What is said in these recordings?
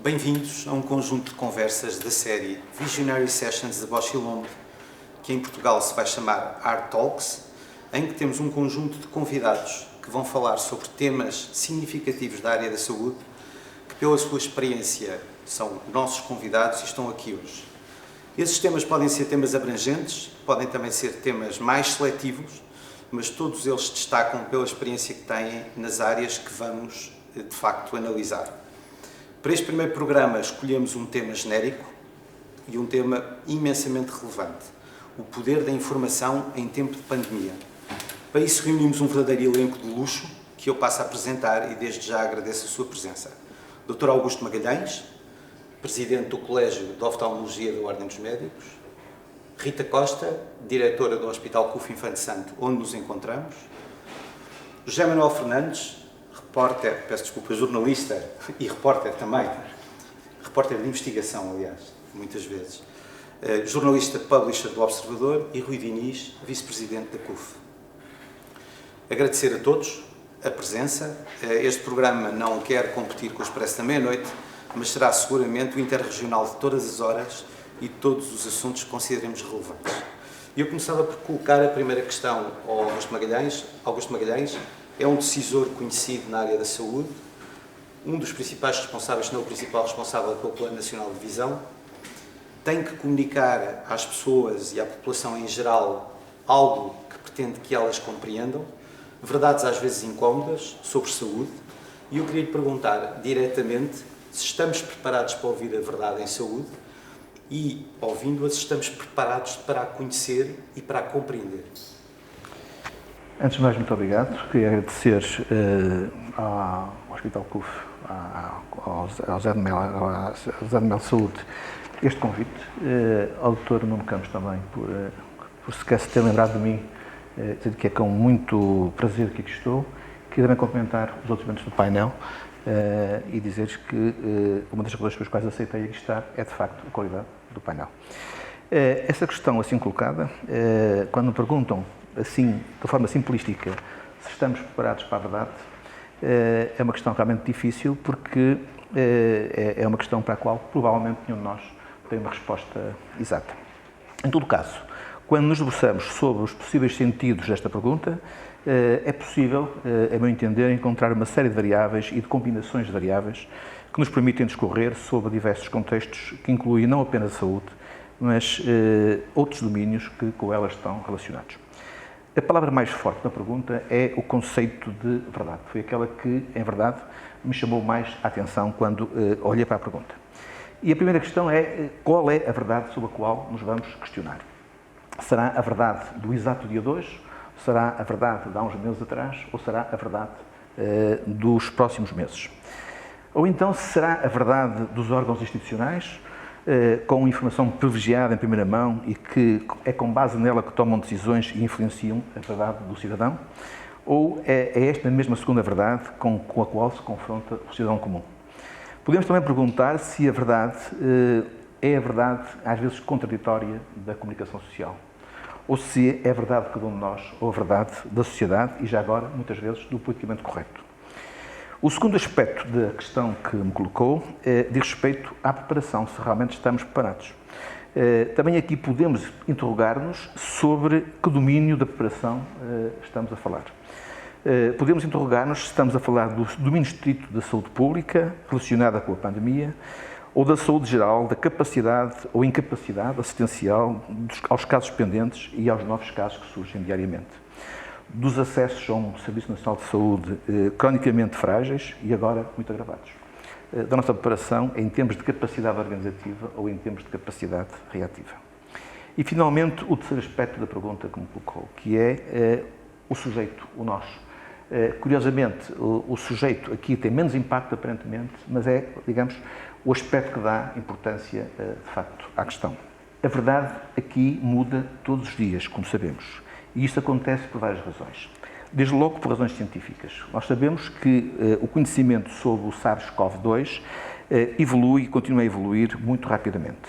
Bem-vindos a um conjunto de conversas da série Visionary Sessions de Bosch e Lombo, que em Portugal se vai chamar Art Talks, em que temos um conjunto de convidados que vão falar sobre temas significativos da área da saúde, que pela sua experiência são nossos convidados e estão aqui hoje. Esses temas podem ser temas abrangentes, podem também ser temas mais seletivos, mas todos eles se destacam pela experiência que têm nas áreas que vamos, de facto, analisar. Para este primeiro programa escolhemos um tema genérico e um tema imensamente relevante: o poder da informação em tempo de pandemia. Para isso reunimos um verdadeiro elenco de luxo que eu passo a apresentar e desde já agradeço a sua presença. Dr. Augusto Magalhães, Presidente do Colégio de Oftalmologia da Ordem dos Médicos; Rita Costa, Diretora do Hospital CUF Infante Santo, onde nos encontramos; José Manuel Fernandes, repórter, jornalista e repórter também, repórter de investigação, aliás, muitas vezes, jornalista publisher do Observador, e Rui Diniz, Vice-Presidente da CUF. Agradecer a todos a presença. Este programa não quer competir com o Expresso da Meia-Noite, mas será seguramente o interregional de todas as horas e de todos os assuntos que consideremos relevantes. Eu começava por colocar a primeira questão ao Augusto Magalhães. Augusto Magalhães é um decisor conhecido na área da saúde, um dos principais responsáveis, se não o principal responsável pelo Plano Nacional de Visão. Tem que comunicar às pessoas e à população em geral algo que pretende que elas compreendam, verdades às vezes incómodas sobre saúde, e eu queria lhe perguntar diretamente se estamos preparados para ouvir a verdade em saúde e, ouvindo-a, se estamos preparados para a conhecer e para a compreender. Antes de mais, muito obrigado. Queria agradecer ao Hospital CUF, ao Zé de Mel Saúde, este convite, ao Dr. Nuno Campos também, por sequer se ter lembrado de mim, dizer que é com muito prazer que aqui estou. Queria também cumprimentar os outros membros do painel e dizer que uma das razões pelas quais aceitei aqui estar é, de facto, a qualidade do painel. Essa questão assim colocada, quando me perguntam, assim, de forma simplística, se estamos preparados para a verdade, é uma questão realmente difícil, porque é uma questão para a qual provavelmente nenhum de nós tem uma resposta exata. Em todo caso, quando nos debruçamos sobre os possíveis sentidos desta pergunta, é possível, a meu entender, encontrar uma série de variáveis e de combinações de variáveis que nos permitem discorrer sobre diversos contextos, que incluem não apenas a saúde, mas outros domínios que com elas estão relacionados. A palavra mais forte na pergunta é o conceito de verdade. Foi aquela que, em verdade, me chamou mais a atenção quando olhei para a pergunta. E a primeira questão é: qual é a verdade sobre a qual nos vamos questionar? Será a verdade do exato dia de hoje? Será a verdade de há uns meses atrás? Ou será a verdade dos próximos meses? Ou então será a verdade dos órgãos institucionais, com informação privilegiada em primeira mão e que é com base nela que tomam decisões e influenciam a verdade do cidadão? Ou é esta mesma segunda verdade com a qual se confronta o cidadão comum? Podemos também perguntar se a verdade é a verdade, às vezes, contraditória da comunicação social, ou se é a verdade de cada um de nós, ou a verdade da sociedade e, já agora, muitas vezes, do politicamente correto. O segundo aspecto da questão que me colocou diz respeito à preparação, se realmente estamos preparados. Também aqui podemos interrogar-nos sobre que domínio da preparação estamos a falar. Podemos interrogar-nos se estamos a falar do domínio estrito da saúde pública, relacionada com a pandemia, ou da saúde geral, da capacidade ou incapacidade assistencial aos casos pendentes e aos novos casos que surgem diariamente. Dos acessos a um Serviço Nacional de Saúde cronicamente frágeis e agora muito agravados. Da nossa preparação em termos de capacidade organizativa ou em termos de capacidade reativa. E, finalmente, o terceiro aspecto da pergunta que me colocou, que é o sujeito, o nós. Curiosamente, o sujeito aqui tem menos impacto, aparentemente, mas é, digamos, o aspecto que dá importância, de facto, à questão. A verdade aqui muda todos os dias, como sabemos. E isto acontece por várias razões. Desde logo por razões científicas. Nós sabemos que o conhecimento sobre o SARS-CoV-2 evolui e continua a evoluir muito rapidamente.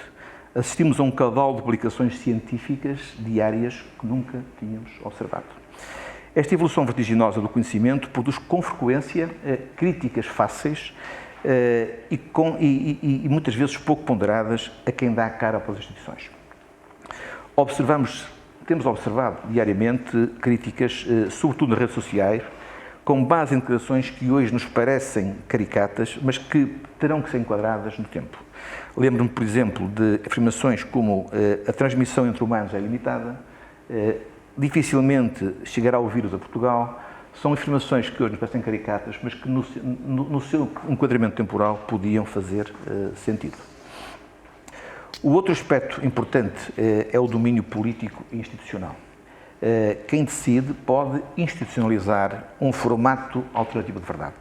Assistimos a um caudal de publicações científicas diárias que nunca tínhamos observado. Esta evolução vertiginosa do conhecimento produz com frequência críticas fáceis e muitas vezes pouco ponderadas a quem dá a cara pelas instituições. Temos observado diariamente críticas, sobretudo nas redes sociais, com base em declarações que hoje nos parecem caricatas, mas que terão que ser enquadradas no tempo. Lembro-me, por exemplo, de afirmações como a transmissão entre humanos é limitada, dificilmente chegará o vírus a Portugal. São afirmações que hoje nos parecem caricatas, mas que no seu enquadramento temporal podiam fazer sentido. O outro aspecto importante é o domínio político e institucional. Quem decide pode institucionalizar um formato alternativo de verdade,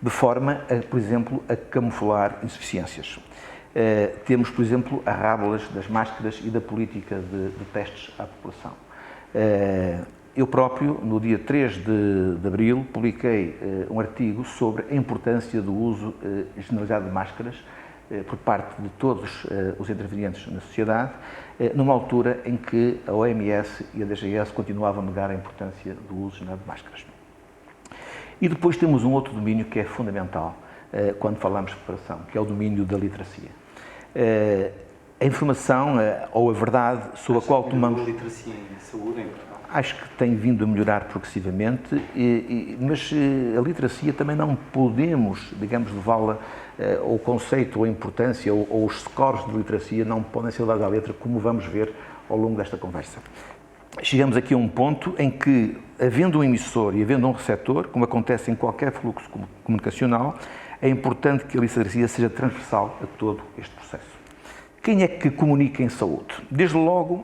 de forma, por exemplo, a camuflar insuficiências. Temos, por exemplo, a rábulas das máscaras e da política de testes à população. Eu próprio, no dia 3 de abril, publiquei um artigo sobre a importância do uso generalizado de máscaras por parte de todos os intervenientes na sociedade, numa altura em que a OMS e a DGS continuavam a negar a importância do uso generalizado de máscaras. E depois temos um outro domínio que é fundamental quando falamos de preparação, que é o domínio da literacia. A informação ou a verdade sobre a qual tomamos... A literacia em saúde em Portugal? Acho que tem vindo a melhorar progressivamente, mas a literacia também não podemos, digamos, levá-la, o conceito, ou a importância, ou os scores de literacia não podem ser levados à letra, como vamos ver ao longo desta conversa. Chegamos aqui a um ponto em que, havendo um emissor e havendo um receptor, como acontece em qualquer fluxo comunicacional, é importante que a literacia seja transversal a todo este processo. Quem é que comunica em saúde? Desde logo,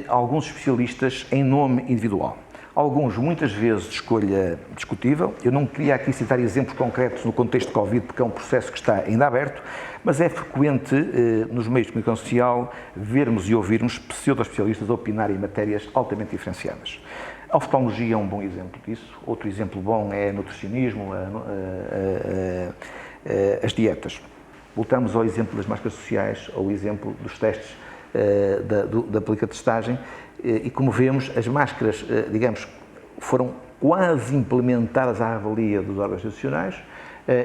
alguns especialistas em nome individual. Alguns, muitas vezes, de escolha discutível. Eu não queria aqui citar exemplos concretos no contexto de Covid, porque é um processo que está ainda aberto, mas é frequente, nos meios de comunicação social, vermos e ouvirmos pseudo-especialistas opinarem em matérias altamente diferenciadas. A oftalmologia é um bom exemplo disso. Outro exemplo bom é o nutricionismo, as dietas. Voltamos ao exemplo das máscaras sociais, ao exemplo dos testes da aplica de testagem, e como vemos, as máscaras, digamos, foram quase implementadas à avalia dos órgãos institucionais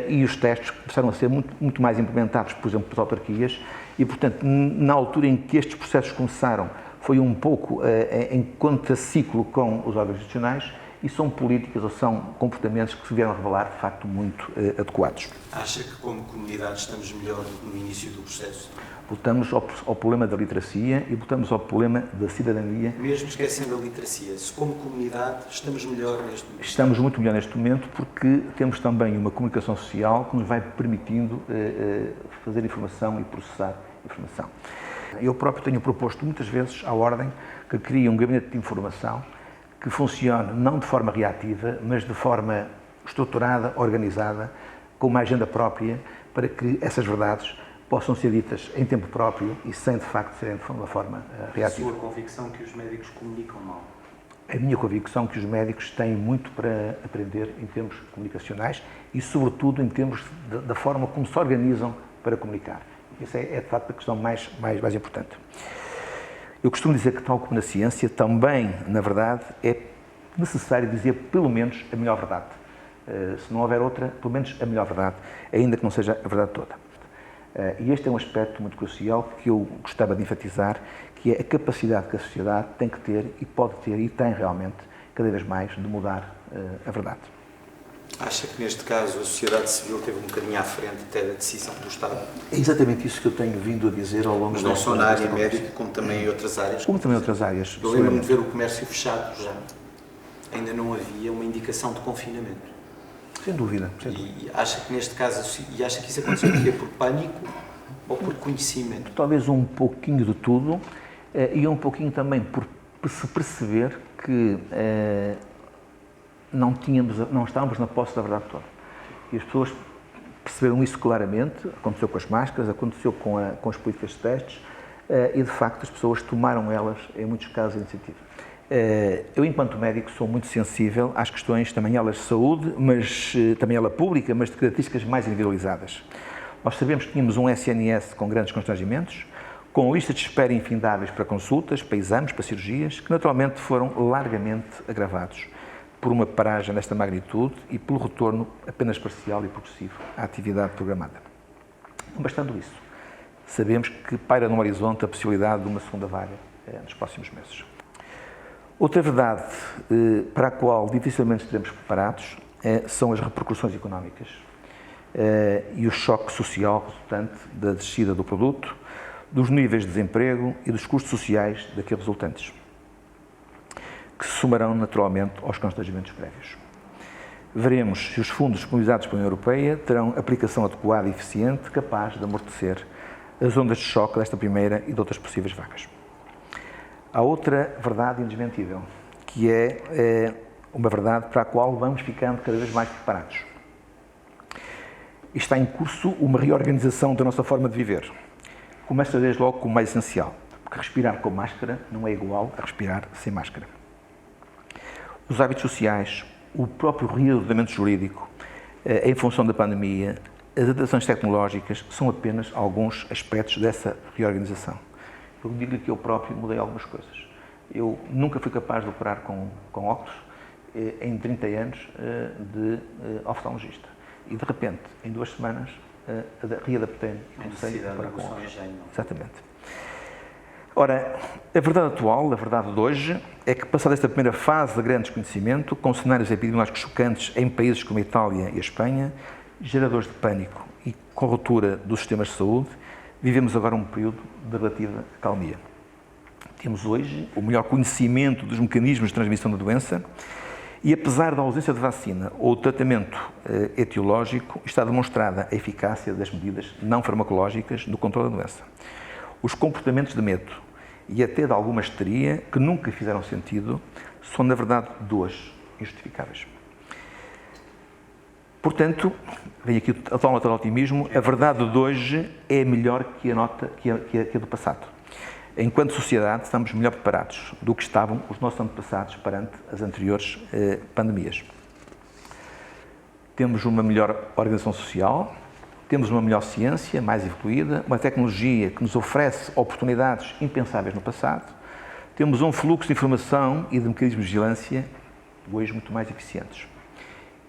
e os testes começaram a ser muito mais implementados, por exemplo, pelas autarquias, e, portanto, na altura em que estes processos começaram, foi um pouco em contraciclo com os órgãos institucionais, e são políticas ou são comportamentos que se vieram a revelar, de facto, muito adequados. Acha que, como comunidade, estamos melhor no início do processo? Voltamos ao problema da literacia e voltamos ao problema da cidadania. Mesmo esquecendo a literacia, se como comunidade estamos melhor neste momento? Estamos muito melhor neste momento porque temos também uma comunicação social que nos vai permitindo fazer informação e processar informação. Eu próprio tenho proposto muitas vezes à Ordem que crie um gabinete de informação que funcione não de forma reativa, mas de forma estruturada, organizada, com uma agenda própria, para que essas verdades possam ser ditas em tempo próprio e sem, de facto, serem de uma forma reativa. A sua convicção que os médicos comunicam mal? A minha convicção que os médicos têm muito para aprender em termos comunicacionais e, sobretudo, em termos da forma como se organizam para comunicar. Isso é de facto, a questão mais importante. Eu costumo dizer que, tal como na ciência, também, na verdade, é necessário dizer, pelo menos, a melhor verdade. Se não houver outra, pelo menos a melhor verdade, ainda que não seja a verdade toda. E este é um aspecto muito crucial que eu gostava de enfatizar, que é a capacidade que a sociedade tem que ter, e pode ter, e tem realmente, cada vez mais, de mudar a verdade. Acha que, neste caso, a sociedade civil teve um bocadinho à frente até da decisão do Estado? É exatamente isso que eu tenho vindo a dizer ao longo Mas não só na área médica, como também em outras áreas. Como também em outras áreas. Eu lembro-me de ver o comércio fechado já. Ainda não havia uma indicação de confinamento. Sem dúvida. E acha que, neste caso, acha que isso aconteceu porque por pânico ou por conhecimento? Talvez um pouquinho de tudo e um pouquinho também por se perceber que não estávamos na posse da verdade toda. E as pessoas perceberam isso claramente, aconteceu com as máscaras, aconteceu com as políticas de testes e, de facto, as pessoas tomaram elas, em muitos casos, a iniciativa. Eu, enquanto médico, sou muito sensível às questões, também elas de saúde, mas também ela pública, mas de características mais individualizadas. Nós sabemos que tínhamos um SNS com grandes constrangimentos, com listas de espera infindáveis para consultas, para exames, para cirurgias, que naturalmente foram largamente agravados por uma paragem desta magnitude e pelo retorno apenas parcial e progressivo à atividade programada. Não bastando isso, sabemos que paira no horizonte a possibilidade de uma segunda vaga nos próximos meses. Outra verdade para a qual dificilmente estaremos preparados são as repercussões económicas e o choque social resultante da descida do produto, dos níveis de desemprego e dos custos sociais daqueles resultantes, que se somarão naturalmente aos constrangimentos prévios. Veremos se os fundos disponibilizados pela União Europeia terão aplicação adequada e eficiente, capaz de amortecer as ondas de choque desta primeira e de outras possíveis vagas. Há outra verdade indesmentível, que é uma verdade para a qual vamos ficando cada vez mais preparados. Está em curso uma reorganização da nossa forma de viver. Começa desde logo com o mais essencial, porque respirar com máscara não é igual a respirar sem máscara. Os hábitos sociais, o próprio reordenamento jurídico, em função da pandemia, as adaptações tecnológicas são apenas alguns aspectos dessa reorganização. Eu digo-lhe que eu próprio mudei algumas coisas. Eu nunca fui capaz de operar com óculos em 30 anos de oftalmologista. E de repente, em 2 semanas, readaptei-me e comecei a operar com óculos. Exatamente. Ora, a verdade atual, a verdade de hoje, é que passada esta primeira fase de grande desconhecimento, com cenários epidemiológicos chocantes em países como a Itália e a Espanha, geradores de pânico e com ruptura dos sistemas de saúde, vivemos agora um período de relativa calmia. Temos hoje o melhor conhecimento dos mecanismos de transmissão da doença e, apesar da ausência de vacina ou de tratamento etiológico, está demonstrada a eficácia das medidas não farmacológicas no controle da doença. Os comportamentos de medo e até de alguma histeria, que nunca fizeram sentido, são, na verdade, de hoje injustificáveis. Portanto, vem aqui a tal nota de otimismo, a verdade de hoje é melhor que a do passado. Enquanto sociedade, estamos melhor preparados do que estavam os nossos antepassados perante as anteriores pandemias. Temos uma melhor organização social, temos uma melhor ciência, mais evoluída, uma tecnologia que nos oferece oportunidades impensáveis no passado, temos um fluxo de informação e de mecanismos de vigilância hoje muito mais eficientes.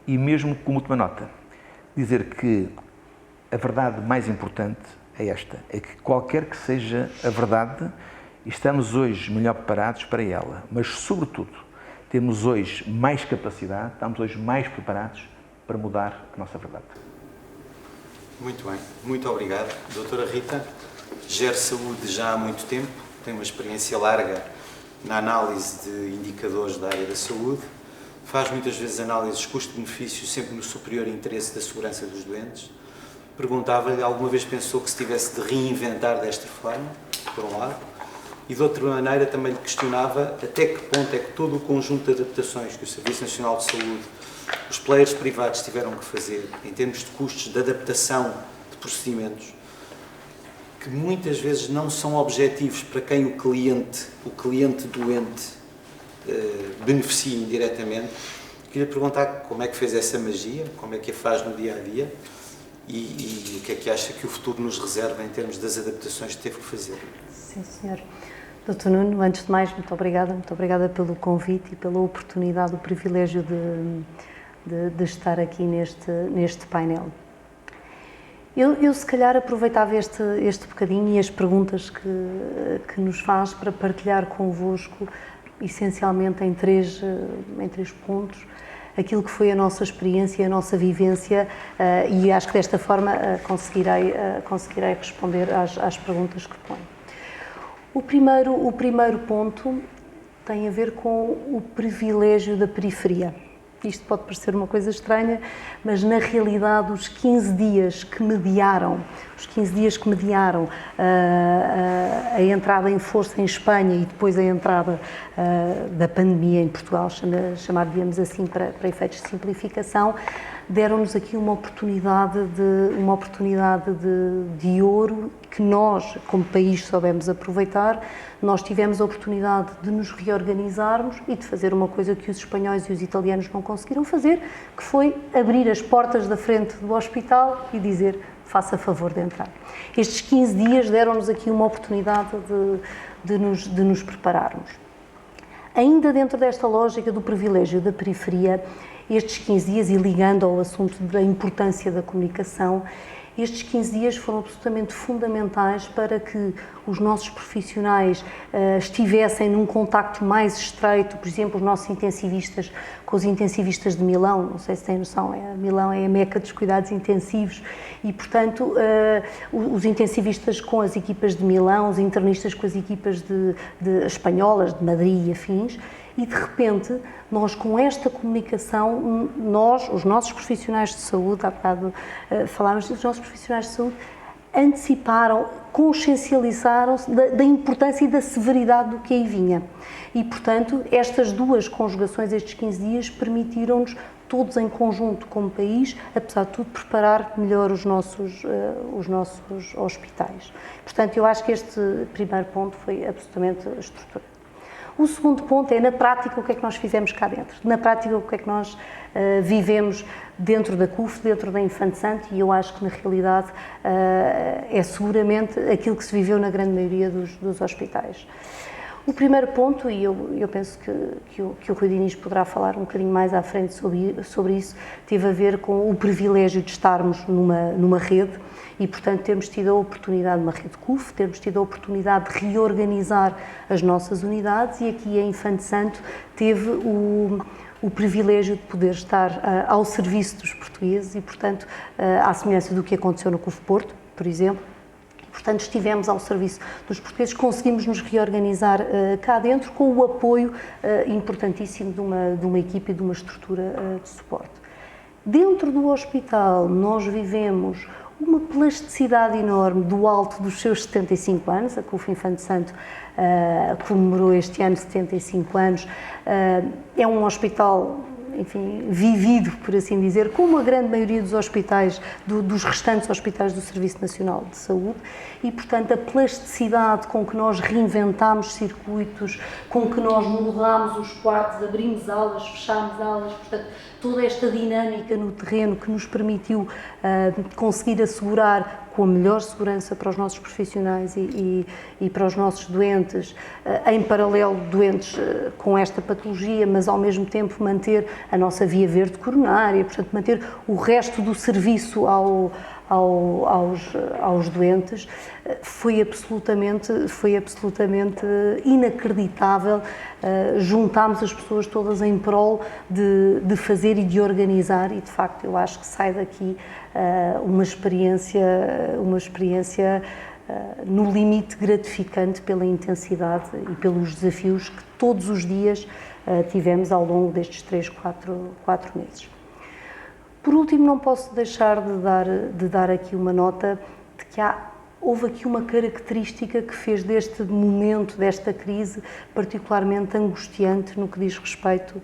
E mesmo como última nota, dizer que a verdade mais importante é esta, é que qualquer que seja a verdade, estamos hoje melhor preparados para ela, mas sobretudo temos hoje mais capacidade, estamos hoje mais preparados para mudar a nossa verdade. Muito bem, muito obrigado. Doutora Rita, gera saúde já há muito tempo, tem uma experiência larga na análise de indicadores da área da saúde, faz muitas vezes análises custo-benefício sempre no superior interesse da segurança dos doentes. Perguntava-lhe, alguma vez pensou que se tivesse de reinventar desta forma, por um lado, e de outra maneira também lhe questionava até que ponto é que todo o conjunto de adaptações que o Serviço Nacional de Saúde, os players privados tiveram que fazer, em termos de custos de adaptação de procedimentos, que muitas vezes não são objetivos para quem o cliente doente beneficia indiretamente. Queria perguntar como é que fez essa magia, como é que a faz no dia-a-dia e o que é que acha que o futuro nos reserva em termos das adaptações que teve que fazer. Sim, senhor. Doutor Nuno, antes de mais, muito obrigada pelo convite e pela oportunidade, o privilégio de estar aqui neste painel. Eu se calhar aproveitava este bocadinho e as perguntas que nos faz para partilhar convosco, essencialmente em três pontos, aquilo que foi a nossa experiência, a nossa vivência, e acho que desta forma conseguirei responder às perguntas que põe. O primeiro ponto tem a ver com o privilégio da periferia. Isto pode parecer uma coisa estranha, mas na realidade os 15 dias que mediaram a entrada em força em Espanha e depois a entrada da pandemia em Portugal, chamar-lhe-amos assim para efeitos de simplificação, deram-nos aqui uma oportunidade de ouro que nós, como país, soubemos aproveitar. Nós tivemos a oportunidade de nos reorganizarmos e de fazer uma coisa que os espanhóis e os italianos não conseguiram fazer, que foi abrir as portas da frente do hospital e dizer: faça favor de entrar. Estes 15 dias deram-nos aqui uma oportunidade de nos prepararmos. Ainda dentro desta lógica do privilégio da periferia, estes 15 dias, e ligando ao assunto da importância da comunicação, estes 15 dias foram absolutamente fundamentais para que os nossos profissionais estivessem num contacto mais estreito, por exemplo, os nossos intensivistas com os intensivistas de Milão, não sei se têm noção, Milão é a meca dos cuidados intensivos e, portanto, os intensivistas com as equipas de Milão, os internistas com as equipas de espanholas, de Madrid e afins, e de repente, nós com esta comunicação, os nossos profissionais de saúde, há bocado falámos, os nossos profissionais de saúde anteciparam, consciencializaram-se da importância e da severidade do que aí vinha. E, portanto, estas duas conjugações, estes 15 dias, permitiram-nos, todos em conjunto como país, apesar de tudo, preparar melhor os nossos hospitais. Portanto, eu acho que este primeiro ponto foi absolutamente estruturante. O segundo ponto é, na prática, o que é que nós fizemos cá dentro. Na prática, o que é que nós vivemos dentro da CUF, dentro da Infante Santo, e eu acho que, na realidade, é seguramente aquilo que se viveu na grande maioria dos hospitais. O primeiro ponto, e eu penso que o Rui Diniz poderá falar um bocadinho mais à frente sobre isso, teve a ver com o privilégio de estarmos numa rede e, portanto, termos tido a oportunidade, uma rede CUF, termos tido a oportunidade de reorganizar as nossas unidades, e aqui a Infante Santo teve o privilégio de poder estar ao serviço dos portugueses e, portanto, à semelhança do que aconteceu no CUF Porto, por exemplo. Portanto, estivemos ao serviço dos portugueses, conseguimos nos reorganizar cá dentro com o apoio importantíssimo de uma equipe e de uma estrutura de suporte. Dentro do hospital, nós vivemos uma plasticidade enorme do alto dos seus 75 anos, a CUF Infante Santo comemorou este ano 75 anos, é um hospital, enfim, vivido, por assim dizer, como a grande maioria dos hospitais, dos restantes hospitais do Serviço Nacional de Saúde, e, portanto, a plasticidade com que nós reinventámos circuitos, com que nós modelámos os quartos, abrimos alas, fechámos alas, portanto, toda esta dinâmica no terreno que nos permitiu conseguir assegurar com a melhor segurança para os nossos profissionais e para os nossos doentes, em paralelo doentes com esta patologia, mas ao mesmo tempo manter a nossa via verde coronária, portanto manter o resto do serviço aos doentes, foi absolutamente inacreditável. Juntámos as pessoas todas em prol de fazer e de organizar, e de facto eu acho que sai daqui uma experiência no limite gratificante pela intensidade e pelos desafios que todos os dias tivemos ao longo destes 4 meses. Por último, não posso deixar de dar aqui uma nota de que houve aqui uma característica que fez deste momento, desta crise, particularmente angustiante no que diz respeito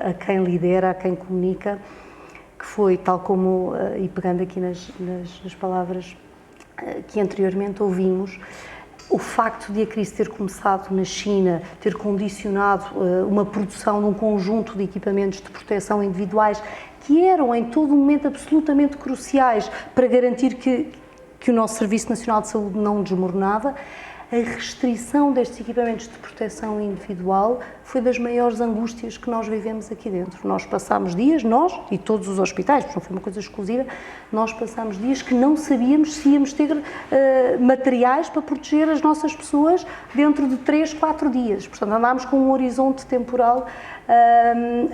a quem lidera, a quem comunica, que foi, tal como, e pegando aqui nas palavras que anteriormente ouvimos, o facto de a crise ter começado na China, ter condicionado uma produção de um conjunto de equipamentos de proteção individuais que eram em todo momento absolutamente cruciais para garantir que o nosso Serviço Nacional de Saúde não desmoronava, a restrição destes equipamentos de proteção individual foi das maiores angústias que nós vivemos aqui dentro. Nós passámos dias, nós e todos os hospitais, porque não foi uma coisa exclusiva, nós passámos dias que não sabíamos se íamos ter materiais para proteger as nossas pessoas dentro de 3, 4 dias. Portanto, andámos com um horizonte temporal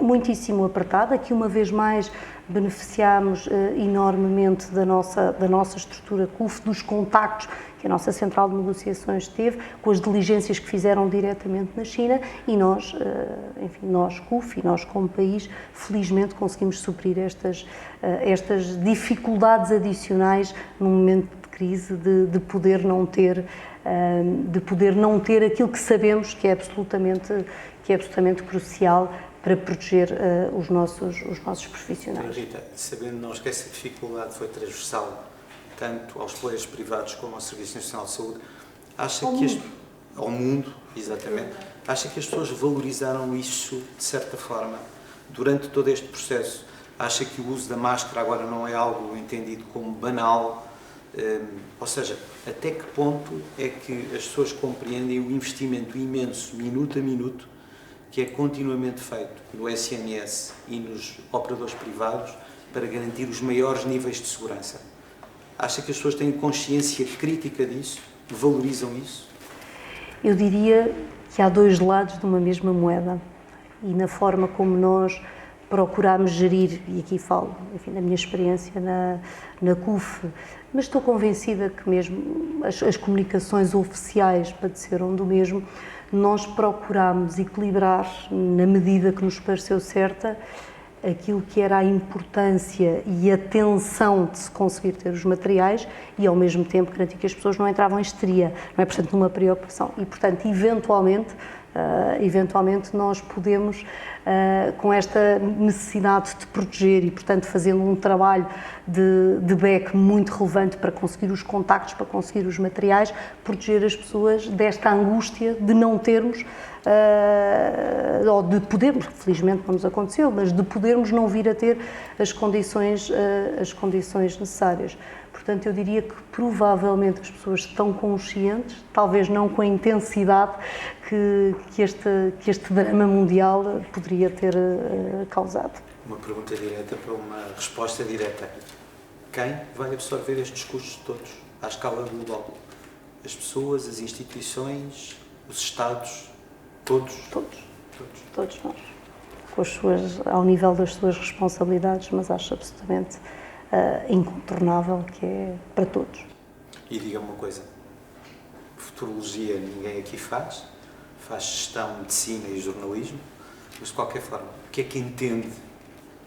muitíssimo apertado. Aqui, uma vez mais, beneficiámos enormemente da nossa estrutura CUF, dos contactos que a nossa central de negociações teve, com as diligências que fizeram diretamente na China, e nós, enfim, nós CUF e nós como país, felizmente conseguimos suprir estas dificuldades adicionais num momento de crise, de poder não ter aquilo que sabemos que é absolutamente crucial para proteger os nossos profissionais. Rita, sabendo nós que essa dificuldade foi transversal tanto aos players privados como ao Serviço Nacional de Saúde, acha que ao mundo, exatamente, acha que as pessoas valorizaram isso de certa forma durante todo este processo? Acha que o uso da máscara agora não é algo entendido como banal? Ou seja, até que ponto é que as pessoas compreendem o investimento imenso, minuto a minuto, que é continuamente feito no SNS e nos operadores privados para garantir os maiores níveis de segurança? Acha que as pessoas têm consciência crítica disso? Valorizam isso? Eu diria que há dois lados de uma mesma moeda e na forma como nós procuramos gerir, e aqui falo, enfim, da minha experiência na CUF, mas estou convencida que mesmo as comunicações oficiais padeceram do mesmo. Nós procurámos equilibrar, na medida que nos pareceu certa, aquilo que era a importância e a tensão de se conseguir ter os materiais e, ao mesmo tempo, garantir que as pessoas não entravam em histeria, não é? Portanto, numa preocupação. E, portanto, eventualmente nós podemos, com esta necessidade de proteger e, portanto, fazendo um trabalho de back muito relevante para conseguir os contactos, para conseguir os materiais, proteger as pessoas desta angústia de não termos, ou de podermos, felizmente não nos aconteceu, mas de podermos não vir a ter as condições necessárias. Portanto, eu diria que provavelmente as pessoas estão conscientes, talvez não com a intensidade que este drama mundial poderia ter causado. Uma pergunta direta para uma resposta direta. Quem vai absorver estes custos todos, à escala global? As pessoas, as instituições, os Estados, todos? Todos nós. Ao nível das suas responsabilidades, mas acho absolutamente incontornável que é para todos. E diga-me uma coisa, futurologia ninguém aqui faz gestão, medicina e jornalismo, mas de qualquer forma, o que é que entende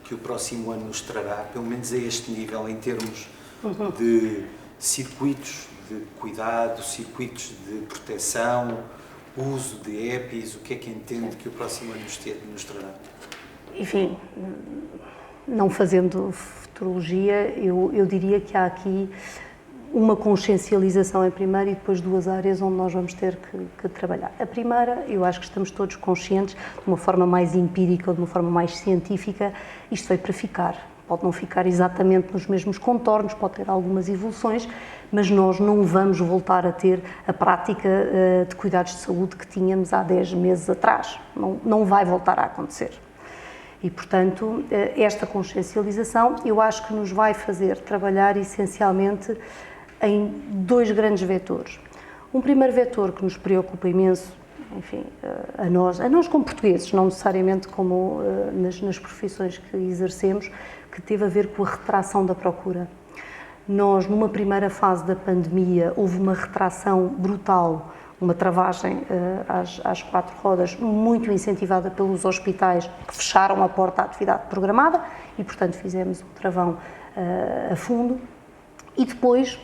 que o próximo ano nos trará, pelo menos a este nível, em termos de circuitos de cuidado, circuitos de proteção, uso de EPIs, o que é que entende que o próximo ano nos trará? Enfim, não fazendo futurologia, eu diria que há aqui uma consciencialização em primeiro e depois duas áreas onde nós vamos ter que trabalhar. A primeira, eu acho que estamos todos conscientes, de uma forma mais empírica ou de uma forma mais científica, isto veio para ficar. Pode não ficar exatamente nos mesmos contornos, pode ter algumas evoluções, mas nós não vamos voltar a ter a prática de cuidados de saúde que tínhamos há 10 meses atrás. Não vai voltar a acontecer. E, portanto, esta consciencialização eu acho que nos vai fazer trabalhar essencialmente em dois grandes vetores. Um primeiro vetor que nos preocupa imenso, enfim, a nós como portugueses, não necessariamente como nas profissões que exercemos, que teve a ver com a retração da procura. Nós, numa primeira fase da pandemia, houve uma retração brutal, uma travagem às 4 rodas, muito incentivada pelos hospitais que fecharam a porta à atividade programada e, portanto, fizemos um travão a fundo. E depois,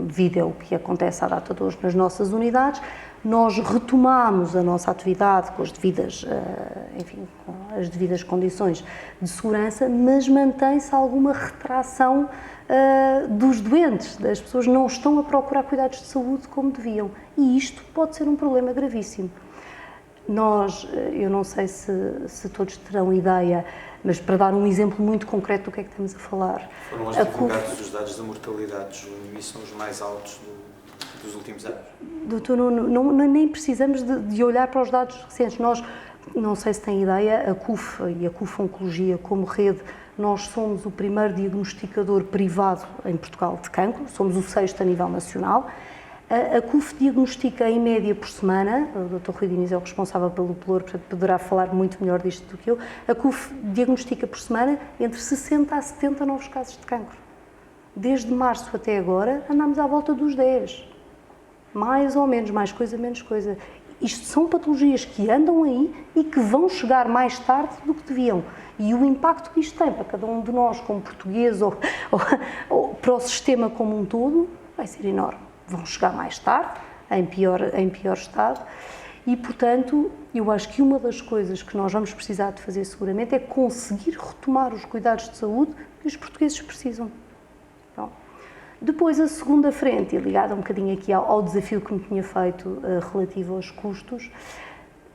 devido ao que acontece à data de hoje nas nossas unidades, nós retomamos a nossa atividade com as devidas, com as devidas condições de segurança, mas mantém-se alguma retração dos doentes, as pessoas não estão a procurar cuidados de saúde como deviam, e isto pode ser um problema gravíssimo. Eu não sei se todos terão ideia, mas para dar um exemplo muito concreto do que é que estamos a falar. Foram divulgados os dados da mortalidade de junho e são os mais altos dos últimos anos. Doutor Nuno, nem precisamos de olhar para os dados recentes. Nós, não sei se têm ideia, a CUF e a CUF Oncologia como rede, nós somos o primeiro diagnosticador privado em Portugal de cancro, somos o 6º a nível nacional. A CUF diagnostica em média por semana, o Dr. Rui Diniz é o responsável pelo Pelour, portanto poderá falar muito melhor disto do que eu, a CUF diagnostica por semana entre 60 a 70 novos casos de cancro. Desde março até agora andamos à volta dos 10, mais ou menos, mais coisa, menos coisa. Isto são patologias que andam aí e que vão chegar mais tarde do que deviam. E o impacto que isto tem para cada um de nós, como português ou para o sistema como um todo, vai ser enorme. Vão chegar mais tarde, em pior estado, e, portanto, eu acho que uma das coisas que nós vamos precisar de fazer seguramente é conseguir retomar os cuidados de saúde que os portugueses precisam. Então, depois, a segunda frente, e ligada um bocadinho aqui ao desafio que me tinha feito relativo aos custos,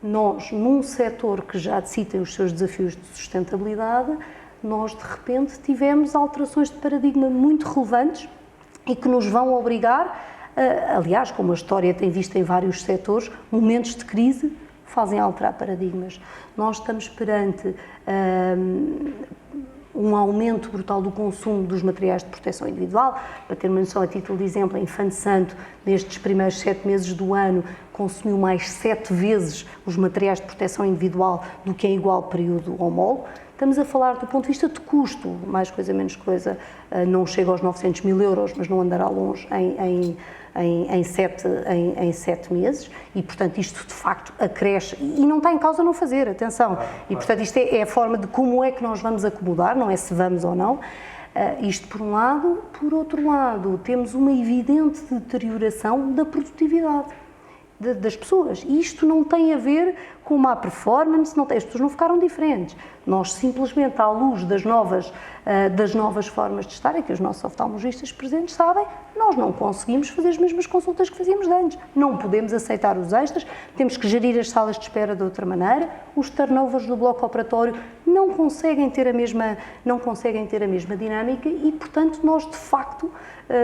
nós, num setor que já tem os seus desafios de sustentabilidade, nós, de repente, tivemos alterações de paradigma muito relevantes e que nos vão obrigar, aliás, como a história tem visto em vários setores, momentos de crise fazem alterar paradigmas. Nós estamos perante um aumento brutal do consumo dos materiais de proteção individual. Para ter uma noção, a título de exemplo, a Infante Santo, nestes primeiros 7 meses do ano, consumiu mais 7 vezes os materiais de proteção individual do que em igual período homólogo. Estamos a falar do ponto de vista de custo, mais coisa, menos coisa, não chega aos 900 mil euros, mas não andará longe em 7 meses, e portanto isto de facto acresce, e não está em causa não fazer, atenção, e portanto isto é a forma de como é que nós vamos acomodar, não é se vamos ou não, isto por um lado. Por outro lado, temos uma evidente deterioração da produtividade das pessoas, e isto não tem a ver com má performance, não tem, as pessoas não ficaram diferentes, nós simplesmente, à luz das novas formas de estar, e que os nossos oftalmologistas presentes sabem, nós não conseguimos fazer as mesmas consultas que fazíamos antes, não podemos aceitar os extras, temos que gerir as salas de espera de outra maneira, os turnovers do bloco operatório não conseguem ter a mesma dinâmica e, portanto, nós de facto,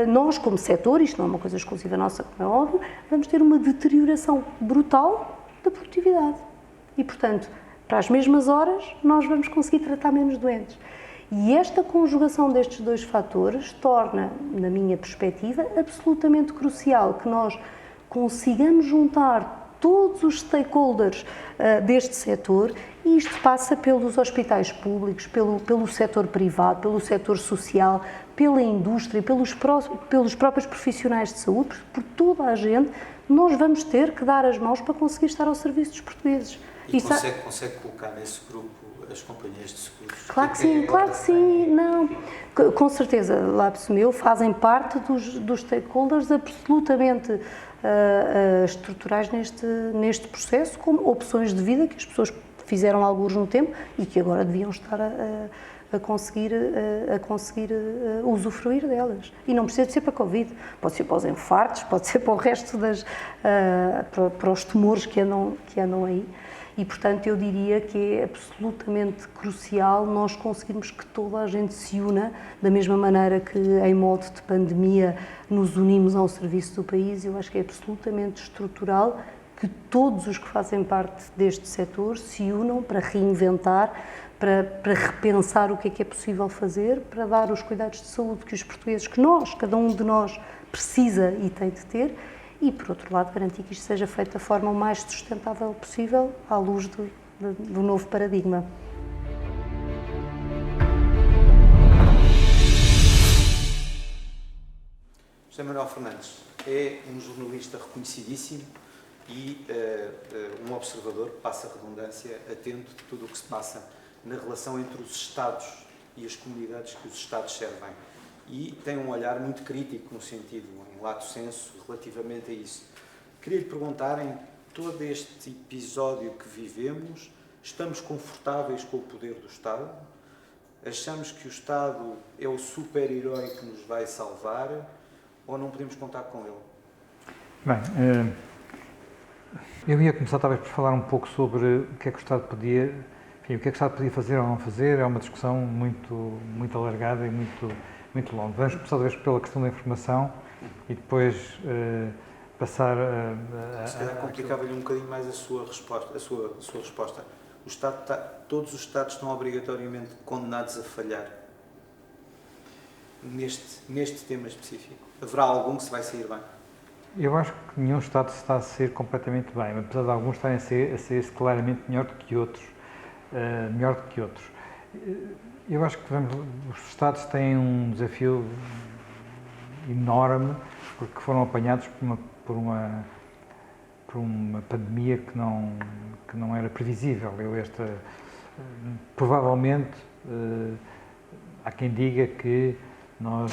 nós como setor, isto não é uma coisa exclusiva nossa, como é óbvio, vamos ter uma deterioração brutal da produtividade e, portanto, para as mesmas horas nós vamos conseguir tratar menos doentes. E esta conjugação destes dois fatores torna, na minha perspectiva, absolutamente crucial que nós consigamos juntar todos os stakeholders deste setor, e isto passa pelos hospitais públicos, pelo setor privado, pelo setor social, pela indústria, pelos próprios profissionais de saúde, por toda a gente. Nós vamos ter que dar as mãos para conseguir estar ao serviço dos portugueses. E consegue colocar nesse grupo as companhias de seguros? Claro que sim, claro que sim, não. Com certeza, LabsMeu fazem parte dos stakeholders absolutamente estruturais neste processo, como opções de vida que as pessoas fizeram alguns no tempo e que agora deviam estar a conseguir usufruir delas. E não precisa de ser para a Covid, pode ser para os infartos, pode ser para o resto para os tumores que andam aí. E, portanto, eu diria que é absolutamente crucial nós conseguirmos que toda a gente se una, da mesma maneira que em modo de pandemia nos unimos ao serviço do país. Eu acho que é absolutamente estrutural que todos os que fazem parte deste setor se unam para reinventar, para repensar o que é possível fazer, para dar os cuidados de saúde que os portugueses, que nós, cada um de nós, precisa e tem de ter, e, por outro lado, garantir que isto seja feito da forma o mais sustentável possível, à luz do novo paradigma. José Manuel Fernandes é um jornalista reconhecidíssimo e um observador, passa a redundância, atento de tudo o que se passa na relação entre os Estados e as comunidades que os Estados servem. E tem um olhar muito crítico, no sentido, em lato sensu, relativamente a isso. Queria lhe perguntar, em todo este episódio que vivemos, estamos confortáveis com o poder do Estado? Achamos que o Estado é o super-herói que nos vai salvar ou não podemos contar com ele? Bem, eu ia começar talvez por falar um pouco sobre o que é que o Estado podia, enfim, o que é que o Estado podia fazer ou não fazer. É uma discussão muito alargada e muito longa. Vamos começar talvez pela questão da informação e depois passar a... Se calhar complicava-lhe um bocadinho mais a sua resposta. Todos os Estados estão obrigatoriamente condenados a falhar neste tema específico. Haverá algum que se vai sair bem? Eu acho que nenhum Estado está a ser completamente bem, apesar de alguns estarem a ser claramente melhor do que outros. Eu acho que os Estados têm um desafio enorme, porque foram apanhados por uma pandemia que não era previsível. Provavelmente, há quem diga que nós,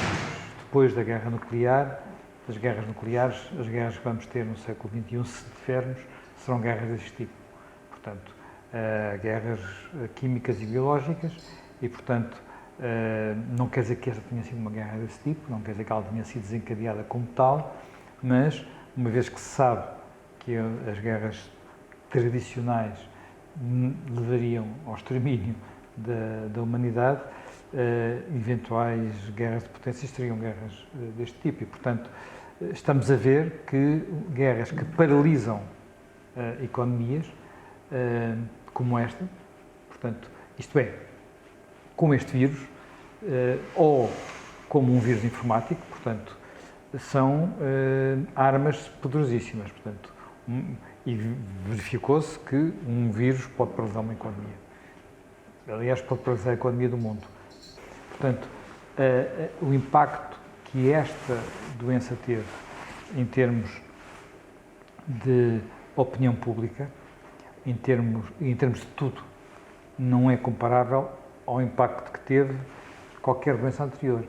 depois da guerra nuclear, as guerras que vamos ter no século XXI, se tivermos, serão guerras deste tipo. Portanto, guerras químicas e biológicas e, portanto, não quer dizer que esta tenha sido uma guerra desse tipo, não quer dizer que ela tenha sido desencadeada como tal, mas, uma vez que se sabe que as guerras tradicionais levariam ao extermínio da humanidade, eventuais guerras de potências seriam guerras deste tipo. E, portanto, estamos a ver que guerras que paralisam economias, como esta, portanto, isto é, como este vírus, ou como um vírus informático, portanto, são armas poderosíssimas, portanto, e verificou-se que um vírus pode paralisar uma economia. Aliás, pode paralisar a economia do mundo. Portanto, o impacto que esta doença teve em termos de opinião pública, em termos de tudo, não é comparável ao impacto que teve qualquer doença anterior.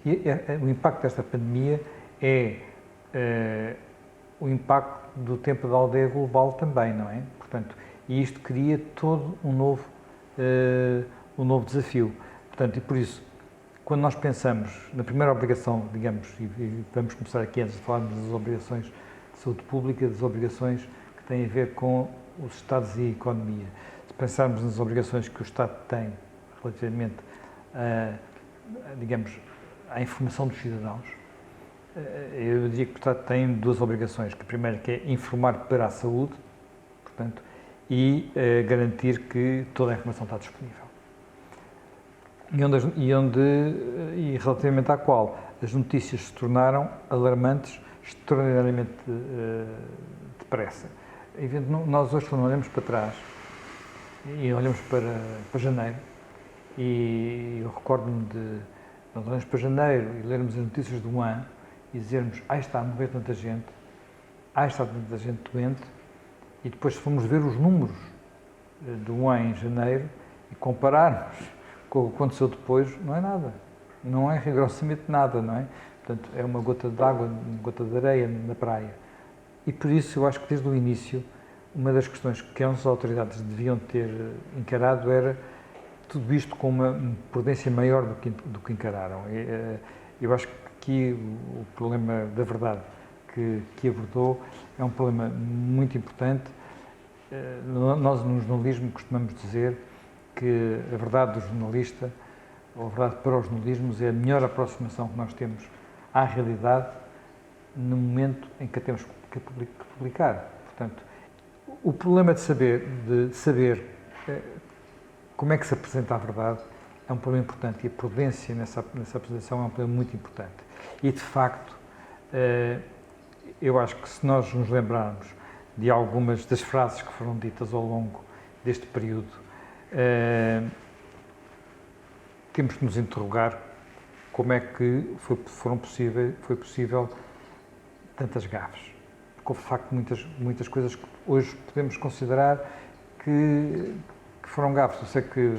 E o impacto desta pandemia é o impacto do tempo da aldeia global também, não é? Portanto, e isto cria todo um novo desafio. Portanto, e por isso, quando nós pensamos na primeira obrigação, digamos, e vamos começar aqui antes de falarmos das obrigações de saúde pública, das obrigações que têm a ver com os Estados e a economia. Se pensarmos nas obrigações que o Estado tem relativamente digamos, à informação dos cidadãos, eu diria que o Estado tem duas obrigações. A primeira que é informar para a saúde, portanto, e garantir que toda a informação está disponível. E relativamente à qual as notícias se tornaram alarmantes extraordinariamente depressa. Nós hoje, quando olhamos para trás e olhamos para janeiro, e eu recordo-me de nós olharmos para janeiro e lermos as notícias do ano e dizermos, está a morrer tanta gente, está tanta gente doente, e depois se formos ver os números do ano em janeiro e compararmos com o que aconteceu depois, não é nada. Não é rigorosamente nada, não é? Portanto, é uma gota de água, uma gota de areia na praia. E por isso eu acho que desde o início, uma das questões que as autoridades deviam ter encarado era tudo isto com uma prudência maior do que encararam. Eu acho que aqui o problema da verdade que abordou é um problema muito importante. Nós no jornalismo costumamos dizer que a verdade do jornalista, ou a verdade para os jornalismos, é a melhor aproximação que nós temos à realidade no momento em que a temos que publicar. Portanto, o problema de saber como é que se apresenta a verdade é um problema importante, e a prudência nessa apresentação é um problema muito importante. E, de facto, eu acho que se nós nos lembrarmos de algumas das frases que foram ditas ao longo deste período, temos de nos interrogar como é que foi possível tantas gafes. Porque houve, de facto, muitas coisas que hoje podemos considerar que foram gafes. Eu sei que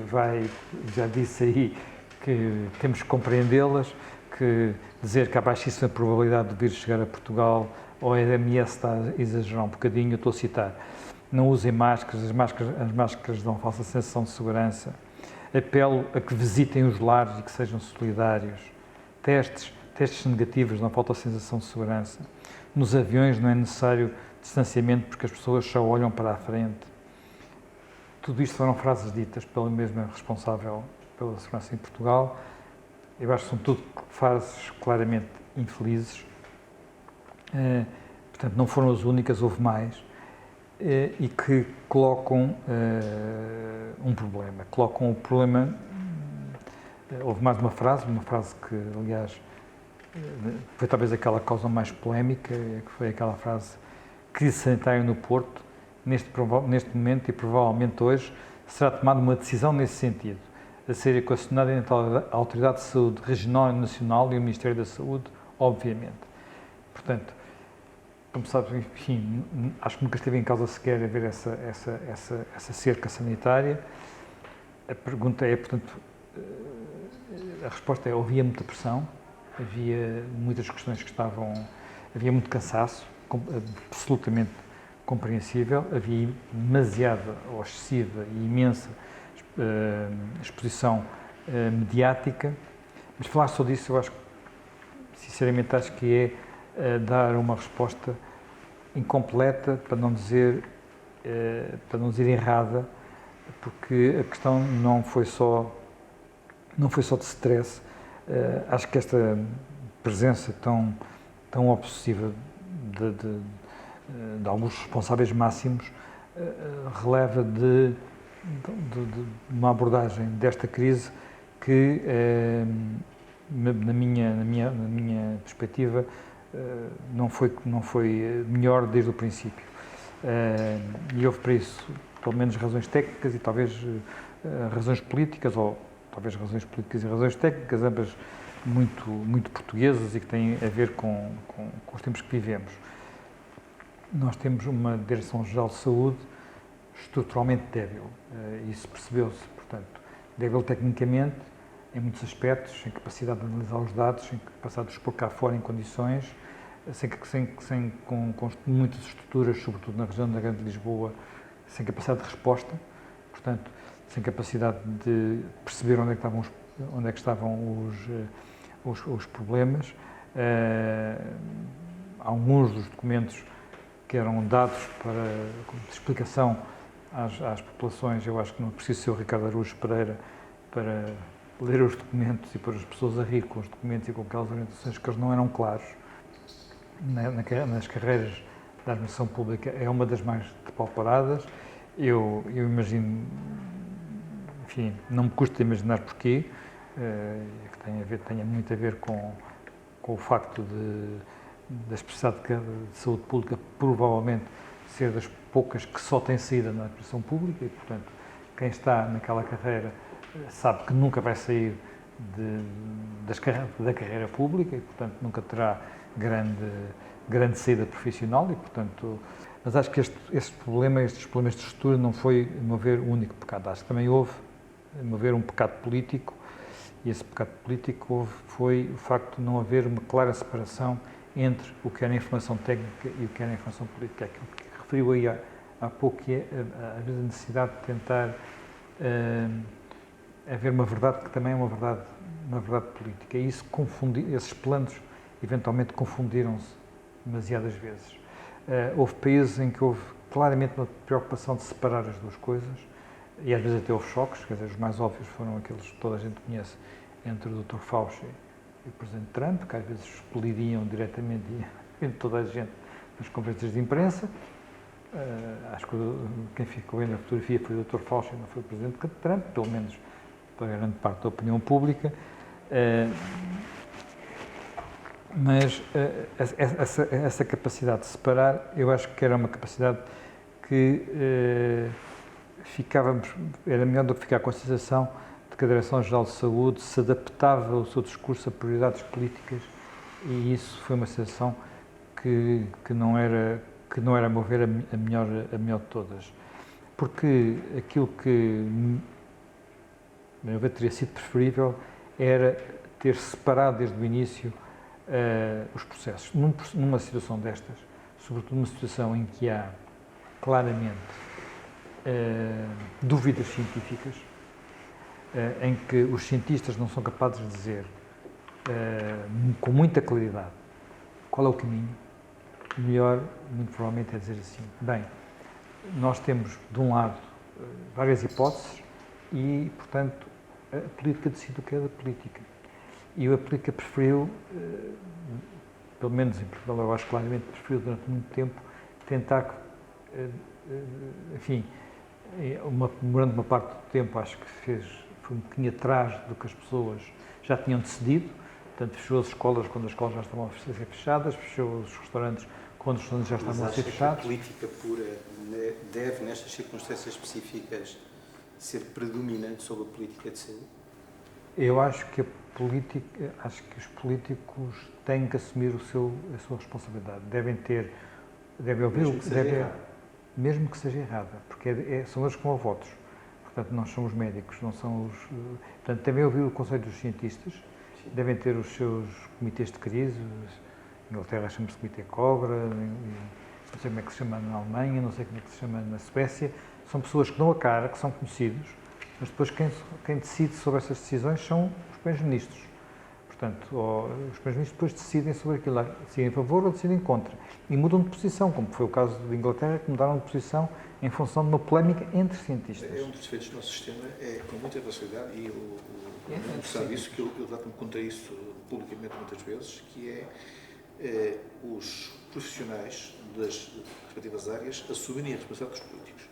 já disse aí que temos que compreendê-las, que dizer que há baixíssima probabilidade do vírus chegar a Portugal, ou a OMS está a exagerar um bocadinho, eu estou a citar. Não usem máscaras, as máscaras dão falsa sensação de segurança. Apelo a que visitem os lares e que sejam solidários. Testes negativos dão falta sensação de segurança. Nos aviões não é necessário distanciamento porque as pessoas só olham para a frente. Tudo isto foram frases ditas pela mesma responsável pela segurança em Portugal. Eu acho que são tudo frases claramente infelizes. Portanto, não foram as únicas, houve mais. E que colocam um problema. Colocam o problema... Houve mais uma frase que, aliás, foi talvez aquela causa mais polémica, que foi aquela frase: crise sanitária no Porto, neste momento e provavelmente hoje, será tomada uma decisão nesse sentido, a ser equacionada entre a Autoridade de Saúde Regional e Nacional e o Ministério da Saúde, obviamente. Portanto, como sabes, enfim, acho que nunca esteve em causa sequer haver essa cerca sanitária. A pergunta é, portanto, a resposta é: havia muita pressão, havia muitas questões havia muito cansaço, absolutamente compreensível, havia demasiada ou excessiva e imensa exposição mediática, mas falar só disso, eu acho, sinceramente, acho que é dar uma resposta incompleta, para não dizer errada, porque a questão não foi só não foi só de stress. Acho que esta presença tão obsessiva de alguns responsáveis máximos releva de uma abordagem desta crise que, na minha perspectiva, não foi melhor desde o princípio. E houve para isso, pelo menos, razões técnicas e talvez razões políticas, ou talvez razões políticas e razões técnicas, ambas muito portuguesas e que têm a ver com os tempos que vivemos. Nós temos uma Direção-Geral de Saúde estruturalmente débil. Isso percebeu-se, portanto, débil tecnicamente, em muitos aspectos, sem capacidade de analisar os dados, sem capacidade de os pôr cá fora em condições, com muitas estruturas, sobretudo na região da Grande Lisboa, sem capacidade de resposta, portanto, sem capacidade de perceber onde é que estavam os problemas. Alguns dos documentos que eram dados de explicação às populações, eu acho que não preciso ser o Ricardo Araújo Pereira para ler os documentos e pôr as pessoas a rir com os documentos e com aquelas orientações que eles não eram claros. Nas carreiras da administração pública é uma das mais depauperadas. Eu imagino, enfim, não me custa imaginar porquê, que tenha muito a ver com o facto da especialidade de saúde pública provavelmente ser das poucas que só tem saída na administração pública e, portanto, quem está naquela carreira sabe que nunca vai sair da carreira pública e, portanto, nunca terá grande saída profissional e, portanto, mas acho que estes problemas de estrutura não foi, a meu ver, o único pecado. Acho que também houve, a meu ver, um pecado político e esse pecado político foi o facto de não haver uma clara separação entre o que era a informação técnica e o que era a informação política. Aquilo que referiu aí há pouco, que é a necessidade de tentar haver uma verdade que também é uma verdade política. E isso esses planos eventualmente confundiram-se demasiadas vezes. Houve países em que houve claramente uma preocupação de separar as duas coisas e às vezes até houve choques, quer dizer, os mais óbvios foram aqueles que toda a gente conhece entre o Dr. Fauci e o Presidente Trump, que às vezes colidiam diretamente entre toda a gente nas conferências de imprensa. Acho que quem ficou bem na fotografia foi o Dr. Fauci, não foi o Presidente Trump, pelo menos para grande parte da opinião pública. Mas essa capacidade de separar, eu acho que era uma capacidade que era melhor do que ficar com a sensação de que a Direção-Geral de Saúde se adaptava o seu discurso a prioridades políticas e isso foi uma sensação que não era, a meu ver, a melhor de todas. Porque aquilo que, a meu ver, teria sido preferível era ter separado desde o início os processos. Numa situação destas, sobretudo numa situação em que há claramente dúvidas científicas, em que os cientistas não são capazes de dizer com muita claridade qual é o caminho, melhor, muito provavelmente, é dizer assim: bem, nós temos, de um lado, várias hipóteses e, portanto, a política decide o que é da política. E a política preferiu, pelo menos em Portugal, eu acho claramente, preferiu durante muito tempo tentar, enfim, demorando uma parte do tempo, acho que foi um bocadinho atrás do que as pessoas já tinham decidido. Portanto, fechou as escolas quando as escolas já estavam a ser fechadas, fechou os restaurantes quando os restaurantes já estavam a ser fechados. Mas acha que a política pura deve, nestas circunstâncias específicas, ser predominante sobre a política de saúde? Eu acho que os políticos têm que assumir a sua responsabilidade. Devem ouvir mesmo que seja errada, porque são eles que vão a votos. Portanto, nós somos médicos, não são os... Portanto, devem ouvir o conselho dos cientistas, sim, devem ter os seus comitês de crise, em Inglaterra chama-se Comitê Cobra, não sei como é que se chama na Alemanha, não sei como é que se chama na Suécia. São pessoas que dão a cara, que são conhecidos, mas depois quem decide sobre essas decisões são os primeiros-ministros. Portanto, os primeiros-ministros depois decidem sobre aquilo, decidem a favor ou decidem contra. E mudam de posição, como foi o caso de Inglaterra, que mudaram de posição em função de uma polémica entre cientistas. É um dos defeitos do nosso sistema, é com muita facilidade, e o Nuno sabe isso, que eu dá-me conta isso publicamente muitas vezes, que é os profissionais das respectivas áreas assumirem a responsabilidade dos políticos.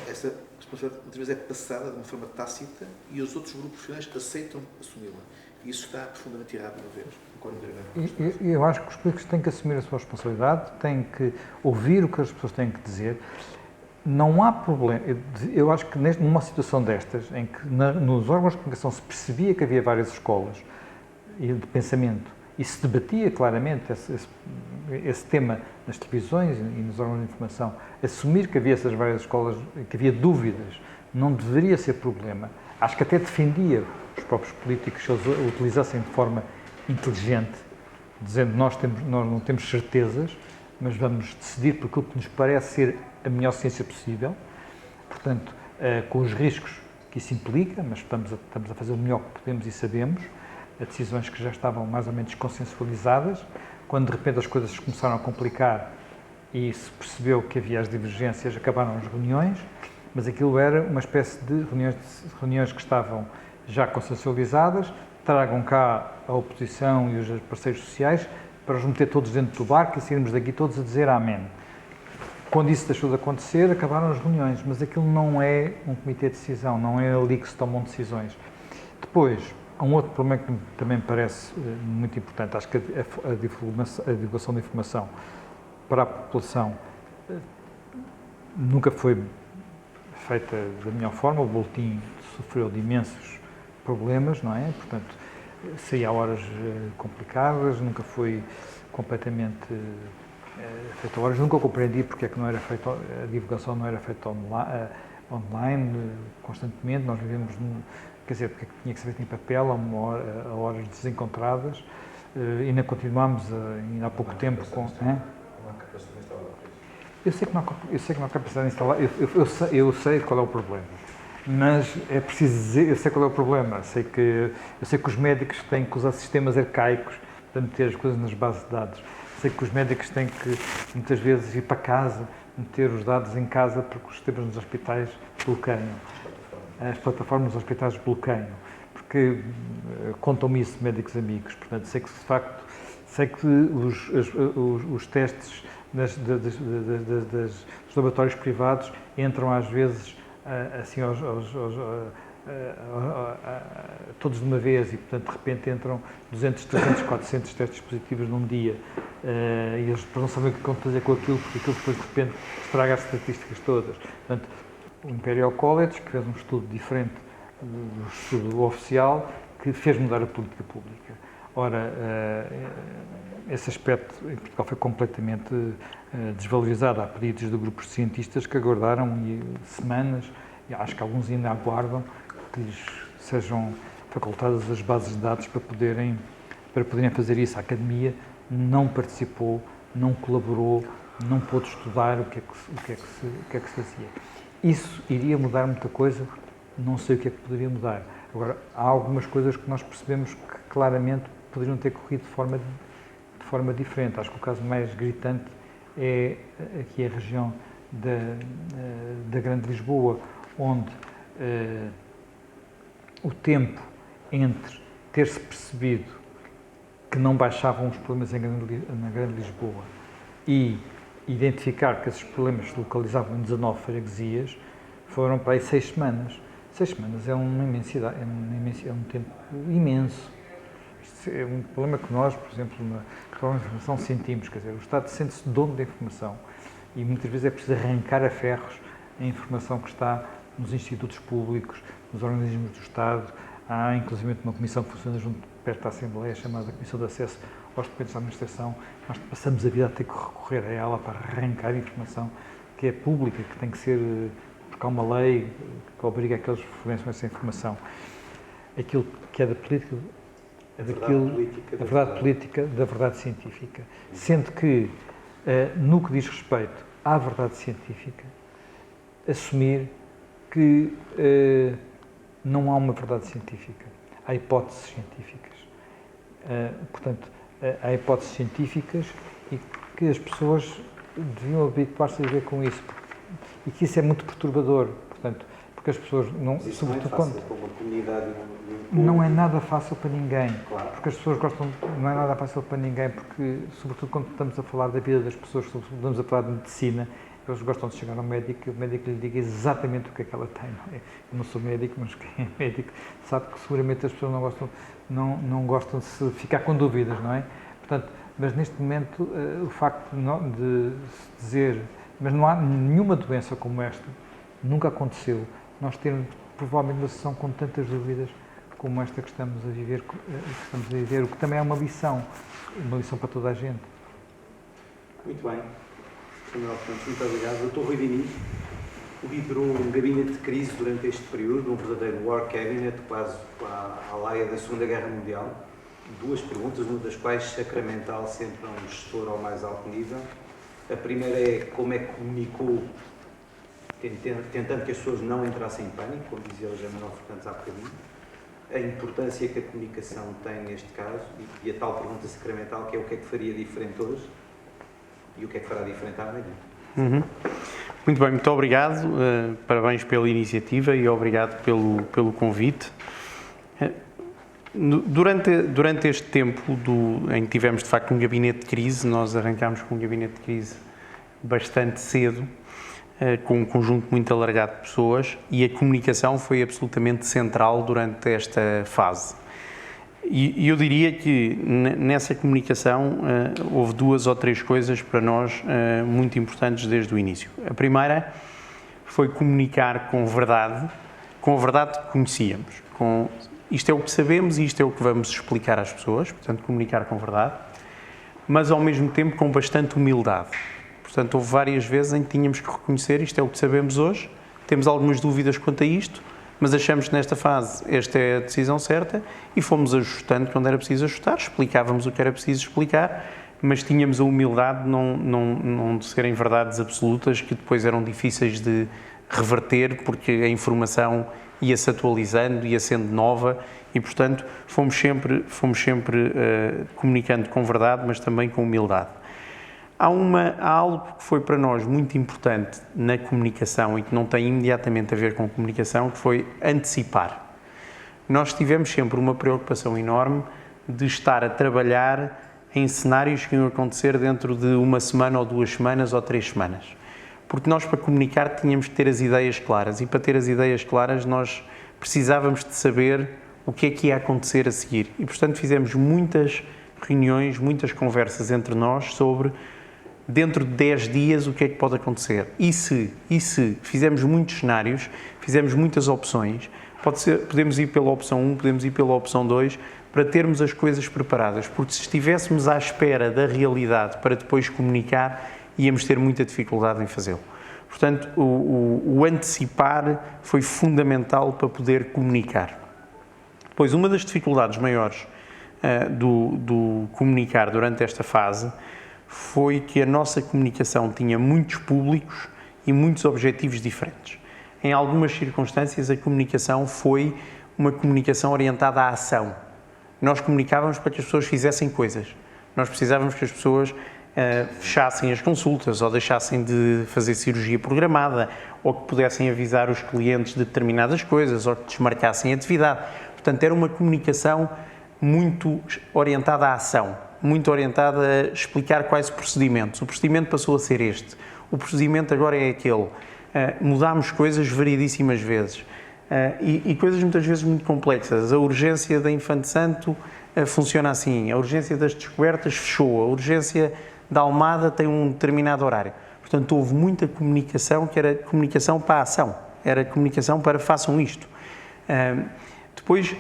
Essa responsabilidade muitas vezes é passada de uma forma tácita e os outros grupos profissionais aceitam assumi-la. E isso está profundamente errado, uma vez. Eu acho que os políticos têm que assumir a sua responsabilidade, têm que ouvir o que as pessoas têm que dizer. Não há problema. Eu acho que numa situação destas, em que nos órgãos de comunicação se percebia que havia várias escolas de pensamento e se debatia claramente esse tema nas televisões e nos órgãos de informação, assumir que havia essas várias escolas, que havia dúvidas, não deveria ser problema. Acho que até defendia os próprios políticos se eles o utilizassem de forma inteligente, dizendo nós não temos certezas, mas vamos decidir por aquilo que nos parece ser a melhor ciência possível, portanto, com os riscos que isso implica, mas estamos a fazer o melhor que podemos e sabemos, decisões que já estavam mais ou menos consensualizadas. Quando de repente as coisas se começaram a complicar e se percebeu que havia as divergências, acabaram as reuniões, mas aquilo era uma espécie de reuniões que estavam já consensualizadas, tragam cá a oposição e os parceiros sociais para os meter todos dentro do barco e sairmos daqui todos a dizer amém. Quando isso deixou de acontecer, acabaram as reuniões, mas aquilo não é um comitê de decisão, não é ali que se tomam decisões. Depois, há um outro problema que também me parece muito importante. Acho que a divulgação de informação para a população nunca foi feita da melhor forma. O boletim sofreu de imensos problemas, não é? Portanto, saía a horas complicadas, nunca foi completamente feita a horas. Nunca compreendi porque é que não era feita, a divulgação não era feita online constantemente. Nós vivemos quer dizer, porque é que tinha que ser feito em papel a horas desencontradas, e ainda continuámos ainda há pouco tempo com... Eu sei que não há capacidade instalada, eu sei qual é o problema, mas é preciso dizer, eu sei qual é o problema, eu sei que os médicos têm que usar sistemas arcaicos para meter as coisas nas bases de dados, sei que os médicos têm que, muitas vezes, ir para casa, meter os dados em casa, porque os sistemas nos hospitais bloqueiam. As plataformas dos hospitais bloqueiam, porque contam-me isso médicos amigos, portanto, sei que, de facto, os testes dos laboratórios privados entram às vezes assim todos de uma vez e, portanto, de repente entram 200, 300, 400 testes positivos num dia e eles não sabem o que vão fazer com aquilo, porque aquilo depois, de repente, estraga as estatísticas todas. Portanto, o Imperial College, que fez um estudo diferente do estudo oficial, que fez mudar a política pública. Ora, esse aspecto em Portugal foi completamente desvalorizado. Há pedidos de grupos de cientistas que aguardaram semanas, e acho que alguns ainda aguardam, que lhes sejam facultadas as bases de dados para poderem fazer isso. A Academia não participou, não colaborou, não pôde estudar o que é que se fazia. Isso iria mudar muita coisa, não sei o que é que poderia mudar. Agora, há algumas coisas que nós percebemos que claramente poderiam ter corrido de forma diferente. Acho que o caso mais gritante é aqui a região da Grande Lisboa, onde o tempo entre ter-se percebido que não baixavam os problemas na Grande Lisboa e identificar que esses problemas se localizavam em 19 freguesias, foram para aí 6 semanas. 6 semanas é uma imensidade, é um tempo imenso. Isto é um problema que nós, por exemplo, na questão da informação sentimos, quer dizer, o Estado sente-se dono da informação e muitas vezes é preciso arrancar a ferros a informação que está nos institutos públicos, nos organismos do Estado. Há, inclusive, uma comissão que funciona perto da Assembleia, chamada Comissão de Acesso aos Documentos da Administração. Nós passamos a vida a ter que recorrer a ela para arrancar a informação que é pública, que tem que ser, porque há uma lei que obriga aqueles que fornecem essa informação. Aquilo que é da política, da verdade política, da verdade científica. Sendo que, no que diz respeito à verdade científica, assumir que não há uma verdade científica, há hipóteses científicas. Portanto, há hipóteses científicas e que as pessoas deviam habituar-se a viver com isso. E que isso é muito perturbador, portanto, porque as pessoas não... Mas isso sobretudo não é fácil quando, para uma comunidade. não é nada fácil para ninguém, Claro. porque as pessoas gostam, não é nada fácil para ninguém, porque, sobretudo quando estamos a falar da vida das pessoas, sobretudo estamos a falar de medicina, eles gostam de chegar ao médico e o médico lhe diga exatamente o que é que ela tem. Não é? Eu não sou médico, mas quem é médico sabe que seguramente as pessoas não gostam de se ficar com dúvidas, não é? Portanto, mas neste momento o facto de se dizer, mas não há nenhuma doença como esta, nunca aconteceu, nós termos provavelmente uma sessão com tantas dúvidas como esta que estamos a viver, o que também é uma lição para toda a gente. Muito bem. Muito obrigado. Dr. Rui Diniz liderou um gabinete de crise durante este período, um verdadeiro War Cabinet, quase à laia da Segunda Guerra Mundial. Duas perguntas, uma das quais sacramental sempre a um gestor ao mais alto nível. A primeira é como é que comunicou, tentando que as pessoas não entrassem em pânico, como dizia o José Manuel Furtado há bocadinho, a importância que a comunicação tem neste caso e a tal pergunta sacramental que é o que é que faria diferente hoje e o que é que fará diferente amanhã. Muito bem, muito obrigado, parabéns pela iniciativa e obrigado pelo convite. Durante este tempo em que tivemos de facto um gabinete de crise, nós arrancámos com um gabinete de crise bastante cedo, com um conjunto muito alargado de pessoas e a comunicação foi absolutamente central durante esta fase. E eu diria que nessa comunicação houve duas ou três coisas para nós muito importantes desde o início. A primeira foi comunicar com verdade, com a verdade que conhecíamos. Isto é o que sabemos e isto é o que vamos explicar às pessoas, portanto comunicar com verdade, mas ao mesmo tempo com bastante humildade. Portanto, houve várias vezes em que tínhamos que reconhecer isto é o que sabemos hoje, temos algumas dúvidas quanto a isto, mas achamos que nesta fase esta é a decisão certa e fomos ajustando quando era preciso ajustar, explicávamos o que era preciso explicar, mas tínhamos a humildade de não serem verdades absolutas que depois eram difíceis de reverter porque a informação ia-se atualizando, ia sendo nova e, portanto, fomos sempre comunicando com verdade, mas também com humildade. Há algo que foi para nós muito importante na comunicação e que não tem imediatamente a ver com comunicação, que foi antecipar. Nós tivemos sempre uma preocupação enorme de estar a trabalhar em cenários que iam acontecer dentro de uma semana ou 2 semanas ou 3 semanas. Porque nós, para comunicar, tínhamos que ter as ideias claras e para ter as ideias claras nós precisávamos de saber o que é que ia acontecer a seguir. E, portanto, fizemos muitas reuniões, muitas conversas entre nós sobre dentro de 10 dias o que é que pode acontecer. E se fizemos muitos cenários, fizemos muitas opções, podemos ir pela opção 1, podemos ir pela opção 2, para termos as coisas preparadas, porque se estivéssemos à espera da realidade para depois comunicar, íamos ter muita dificuldade em fazê-lo. Portanto, o antecipar foi fundamental para poder comunicar. Pois uma das dificuldades maiores do comunicar durante esta fase foi que a nossa comunicação tinha muitos públicos e muitos objetivos diferentes. Em algumas circunstâncias, a comunicação foi uma comunicação orientada à ação. Nós comunicávamos para que as pessoas fizessem coisas. Nós precisávamos que as pessoas fechassem as consultas ou deixassem de fazer cirurgia programada ou que pudessem avisar os clientes de determinadas coisas ou que desmarcassem a atividade. Portanto, era uma comunicação muito orientada à ação, muito orientada a explicar quais procedimentos. O procedimento passou a ser este. O procedimento agora é aquele. Mudámos coisas variedíssimas vezes. E coisas muitas vezes muito complexas. A urgência da Infante Santo funciona assim. A urgência das descobertas fechou. A urgência da Almada tem um determinado horário. Portanto, houve muita comunicação que era comunicação para a ação. Era comunicação para façam isto. Depois,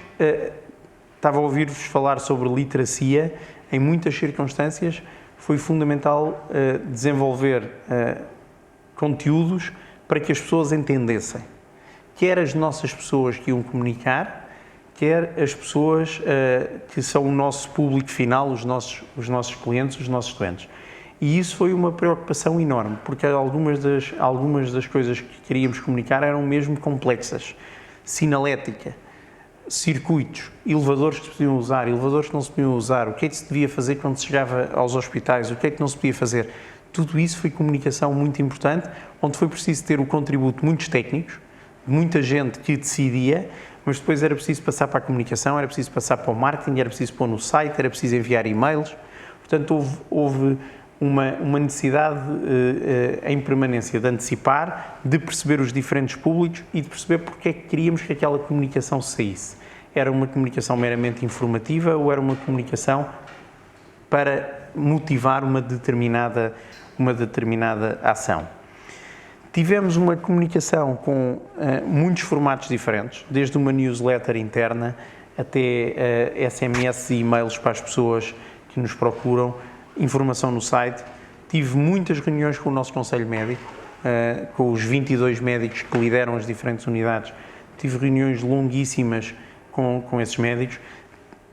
estava a ouvir-vos falar sobre literacia. Em muitas circunstâncias, foi fundamental desenvolver conteúdos para que as pessoas entendessem. Quer as nossas pessoas que iam comunicar, quer as pessoas que são o nosso público final, os nossos clientes, os nossos doentes. E isso foi uma preocupação enorme, porque algumas das coisas que queríamos comunicar eram mesmo complexas. Sinalética. circuitos, elevadores que se podiam usar, elevadores que não se podiam usar, o que é que se devia fazer quando se chegava aos hospitais, o que é que não se podia fazer. Tudo isso foi comunicação muito importante, onde foi preciso ter o contributo de muitos técnicos, de muita gente que decidia, mas depois era preciso passar para a comunicação, era preciso passar para o marketing, era preciso pôr no site, era preciso enviar e-mails. Portanto, houve uma necessidade em permanência de antecipar, de perceber os diferentes públicos e de perceber porque é que queríamos que aquela comunicação saísse. Era uma comunicação meramente informativa ou era uma comunicação para motivar uma determinada ação? Tivemos uma comunicação com muitos formatos diferentes, desde uma newsletter interna até SMS e e-mails para as pessoas que nos procuram, informação no site. Tive muitas reuniões com o nosso Conselho Médico, com os 22 médicos que lideram as diferentes unidades. Tive reuniões longuíssimas com esses médicos.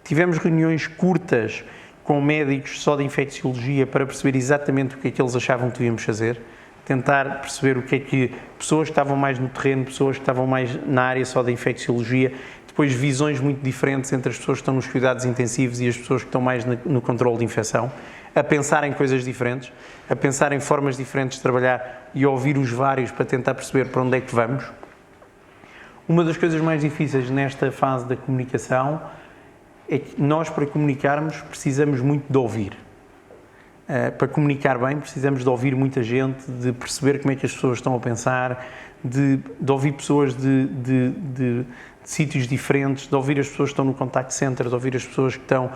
Tivemos reuniões curtas com médicos só de infecciologia para perceber exatamente o que é que eles achavam que devíamos fazer. Tentar perceber o que é que pessoas que estavam mais no terreno, pessoas que estavam mais na área só da infecciologia, depois visões muito diferentes entre as pessoas que estão nos cuidados intensivos e as pessoas que estão mais no controle de infecção, a pensar em coisas diferentes, a pensar em formas diferentes de trabalhar e ouvir os vários para tentar perceber para onde é que vamos. Uma das coisas mais difíceis nesta fase da comunicação é que nós, para comunicarmos, precisamos muito de ouvir. Para comunicar bem, precisamos de ouvir muita gente, de perceber como é que as pessoas estão a pensar, de ouvir pessoas de sítios diferentes, de ouvir as pessoas que estão no contact center, de ouvir as pessoas que estão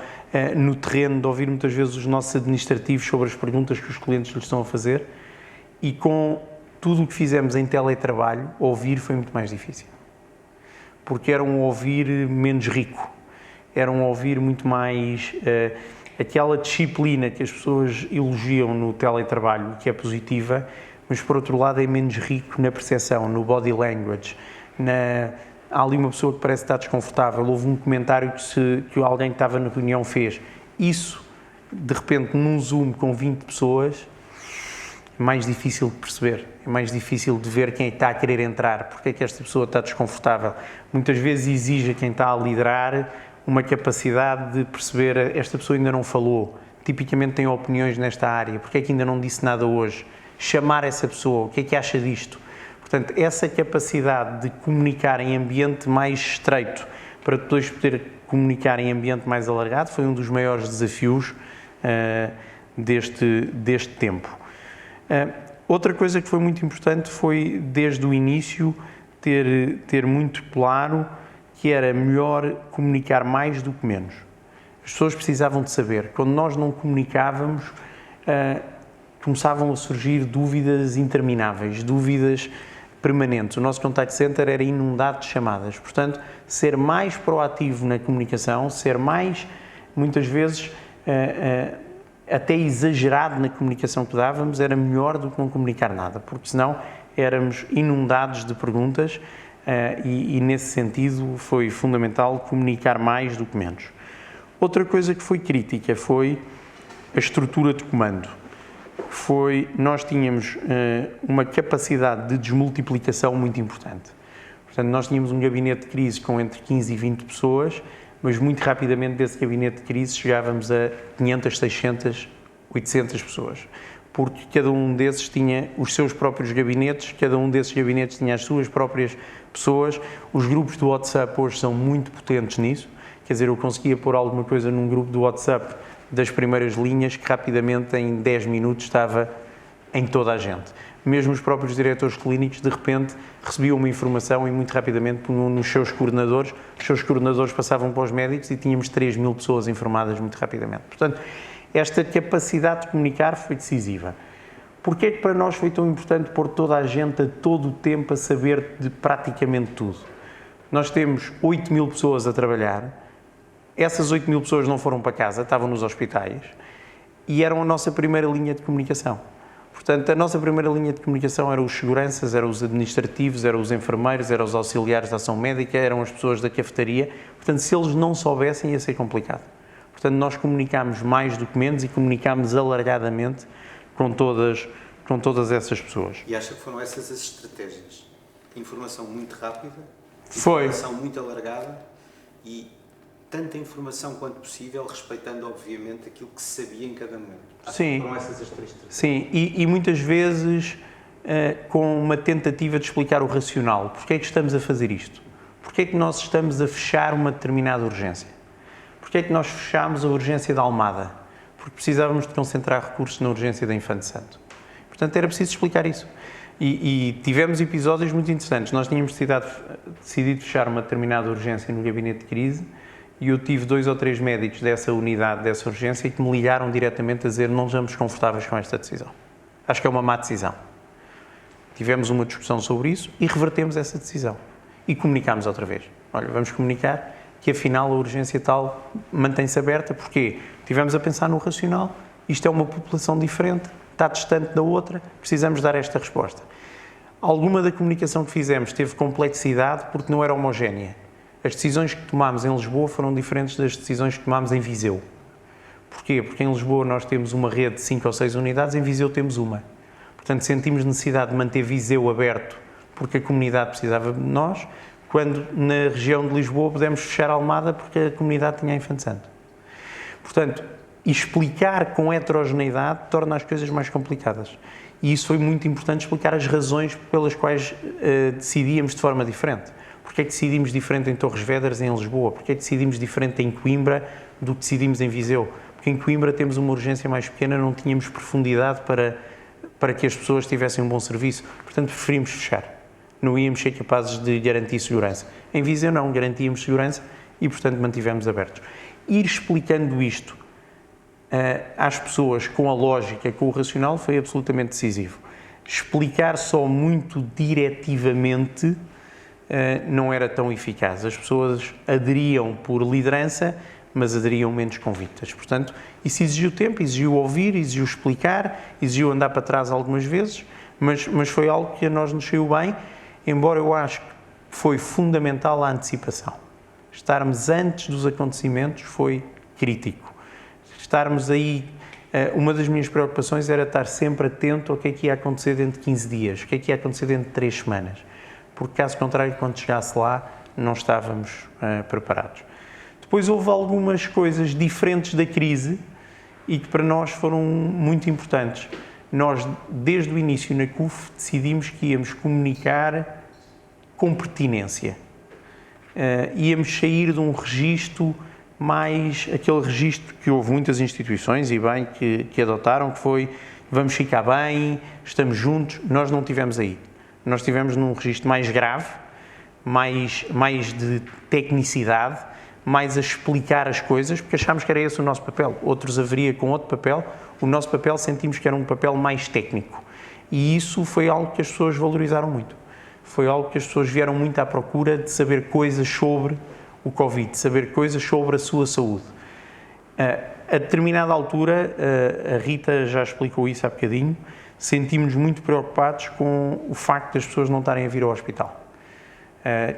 no terreno, de ouvir muitas vezes os nossos administrativos sobre as perguntas que os clientes lhes estão a fazer. E com tudo o que fizemos em teletrabalho, ouvir foi muito mais difícil. Porque era um ouvir menos rico, era um ouvir muito mais... aquela disciplina que as pessoas elogiam no teletrabalho, que é positiva, mas por outro lado é menos rico na percepção, no body language. Há ali uma pessoa que parece estar desconfortável, houve um comentário que alguém que estava na reunião fez. Isso, de repente, num Zoom com 20 pessoas, é mais difícil de perceber, é mais difícil de ver quem está a querer entrar, porque é que esta pessoa está desconfortável. Muitas vezes exige a quem está a liderar uma capacidade de perceber, esta pessoa ainda não falou, tipicamente tem opiniões nesta área, porque é que ainda não disse nada hoje? Chamar essa pessoa, o que é que acha disto? Portanto, essa capacidade de comunicar em ambiente mais estreito, para depois poder comunicar em ambiente mais alargado, foi um dos maiores desafios deste tempo. Outra coisa que foi muito importante foi, desde o início, ter muito claro que era melhor comunicar mais do que menos. As pessoas precisavam de saber. Quando nós não comunicávamos, começavam a surgir dúvidas intermináveis, dúvidas permanentes. O nosso contact center era inundado de chamadas. Portanto, ser mais proativo na comunicação, ser mais, muitas vezes, até exagerado na comunicação que dávamos, era melhor do que não comunicar nada, porque senão éramos inundados de perguntas. E nesse sentido foi fundamental comunicar mais do que menos. Outra coisa que foi crítica foi a estrutura de comando. Nós tínhamos uma capacidade de desmultiplicação muito importante. Portanto, nós tínhamos um gabinete de crise com entre 15 e 20 pessoas, mas muito rapidamente desse gabinete de crise chegávamos a 500, 600, 800 pessoas. Porque cada um desses tinha os seus próprios gabinetes, cada um desses gabinetes tinha as suas próprias pessoas. Os grupos do WhatsApp hoje são muito potentes nisso, quer dizer, eu conseguia pôr alguma coisa num grupo do WhatsApp das primeiras linhas que rapidamente, em 10 minutos, estava em toda a gente. Mesmo os próprios diretores clínicos, de repente, recebiam uma informação e muito rapidamente punham nos seus coordenadores, os seus coordenadores passavam para os médicos e tínhamos 3.000 pessoas informadas muito rapidamente. Portanto, esta capacidade de comunicar foi decisiva. Porquê é que para nós foi tão importante pôr toda a gente a todo o tempo a saber de praticamente tudo? Nós temos 8.000 pessoas a trabalhar, essas 8.000 pessoas não foram para casa, estavam nos hospitais e eram a nossa primeira linha de comunicação. Portanto, a nossa primeira linha de comunicação eram os seguranças, eram os administrativos, eram os enfermeiros, eram os auxiliares de ação médica, eram as pessoas da cafetaria. Portanto, se eles não soubessem, ia ser complicado. Portanto, nós comunicámos mais do que menos e comunicámos alargadamente com todas essas pessoas. E acha que foram essas as estratégias? Informação muito rápida, Foi. informação muito alargada e tanta informação quanto possível, respeitando, obviamente, aquilo que se sabia em cada momento. Sim. Foram essas as três estratégias. Sim, e muitas vezes com uma tentativa de explicar o racional. Porquê é que estamos a fazer isto? Porquê é que nós estamos a fechar uma determinada urgência? Porquê é que nós fechámos a urgência da Almada? Porque precisávamos de concentrar recursos na urgência da Infante Santo. Portanto, era preciso explicar isso. E tivemos episódios muito interessantes. Nós tínhamos decidido fechar uma determinada urgência no gabinete de crise e eu tive 2 ou 3 médicos dessa unidade, dessa urgência, que me ligaram diretamente a dizer: não estamos confortáveis com esta decisão. Acho que é uma má decisão. Tivemos uma discussão sobre isso e revertemos essa decisão. E comunicámos outra vez. Olha, vamos comunicar que afinal a urgência tal mantém-se aberta. Porquê? Tivemos a pensar no racional. Isto é uma população diferente, está distante da outra, precisamos dar esta resposta. Alguma da comunicação que fizemos teve complexidade porque não era homogénea. As decisões que tomámos em Lisboa foram diferentes das decisões que tomámos em Viseu. Porquê? Porque em Lisboa nós temos uma rede de 5 ou 6 unidades, em Viseu temos uma. Portanto, sentimos necessidade de manter Viseu aberto porque a comunidade precisava de nós, quando na região de Lisboa pudemos fechar Almada porque a comunidade tinha a Infante Santo. Portanto, explicar com heterogeneidade torna as coisas mais complicadas. E isso foi muito importante, explicar as razões pelas quais decidíamos de forma diferente. Porque é que decidimos diferente em Torres Vedras e em Lisboa? Porque é que decidimos diferente em Coimbra do que decidimos em Viseu? Porque em Coimbra temos uma urgência mais pequena, não tínhamos profundidade para que as pessoas tivessem um bom serviço. Portanto, preferimos fechar. Não íamos ser capazes de garantir segurança. Em Viseu não, garantíamos segurança e, portanto, mantivemos abertos. Ir explicando isto às pessoas com a lógica, com o racional, foi absolutamente decisivo. Explicar só muito diretivamente não era tão eficaz. As pessoas aderiam por liderança, mas aderiam menos convictas. Portanto, isso exigiu tempo, exigiu ouvir, exigiu explicar, exigiu andar para trás algumas vezes, mas foi algo que a nós nos saiu bem, embora eu acho que foi fundamental a antecipação. Estarmos antes dos acontecimentos foi crítico. Estarmos aí, uma das minhas preocupações era estar sempre atento ao que é que ia acontecer dentro de 15 dias, o que é que ia acontecer dentro de 3 semanas, porque caso contrário, quando chegasse lá, não estávamos preparados. Depois houve algumas coisas diferentes da crise e que para nós foram muito importantes. Nós, desde o início na CUF, decidimos que íamos comunicar com pertinência. Íamos sair de um registro mais aquele registro que houve muitas instituições e bem que adotaram, que foi vamos ficar bem, estamos juntos. Nós não tivemos aí. Nós estivemos num registro mais grave, mais de tecnicidade, mais a explicar as coisas, porque achámos que era esse o nosso papel. Outros haveria com outro papel. O nosso papel sentimos que era um papel mais técnico. E isso foi algo que as pessoas valorizaram muito. Foi algo que as pessoas vieram muito à procura de saber coisas sobre o Covid, de saber coisas sobre a sua saúde. A determinada altura, a Rita já explicou isso há bocadinho, sentimos-nos muito preocupados com o facto das pessoas não estarem a vir ao hospital.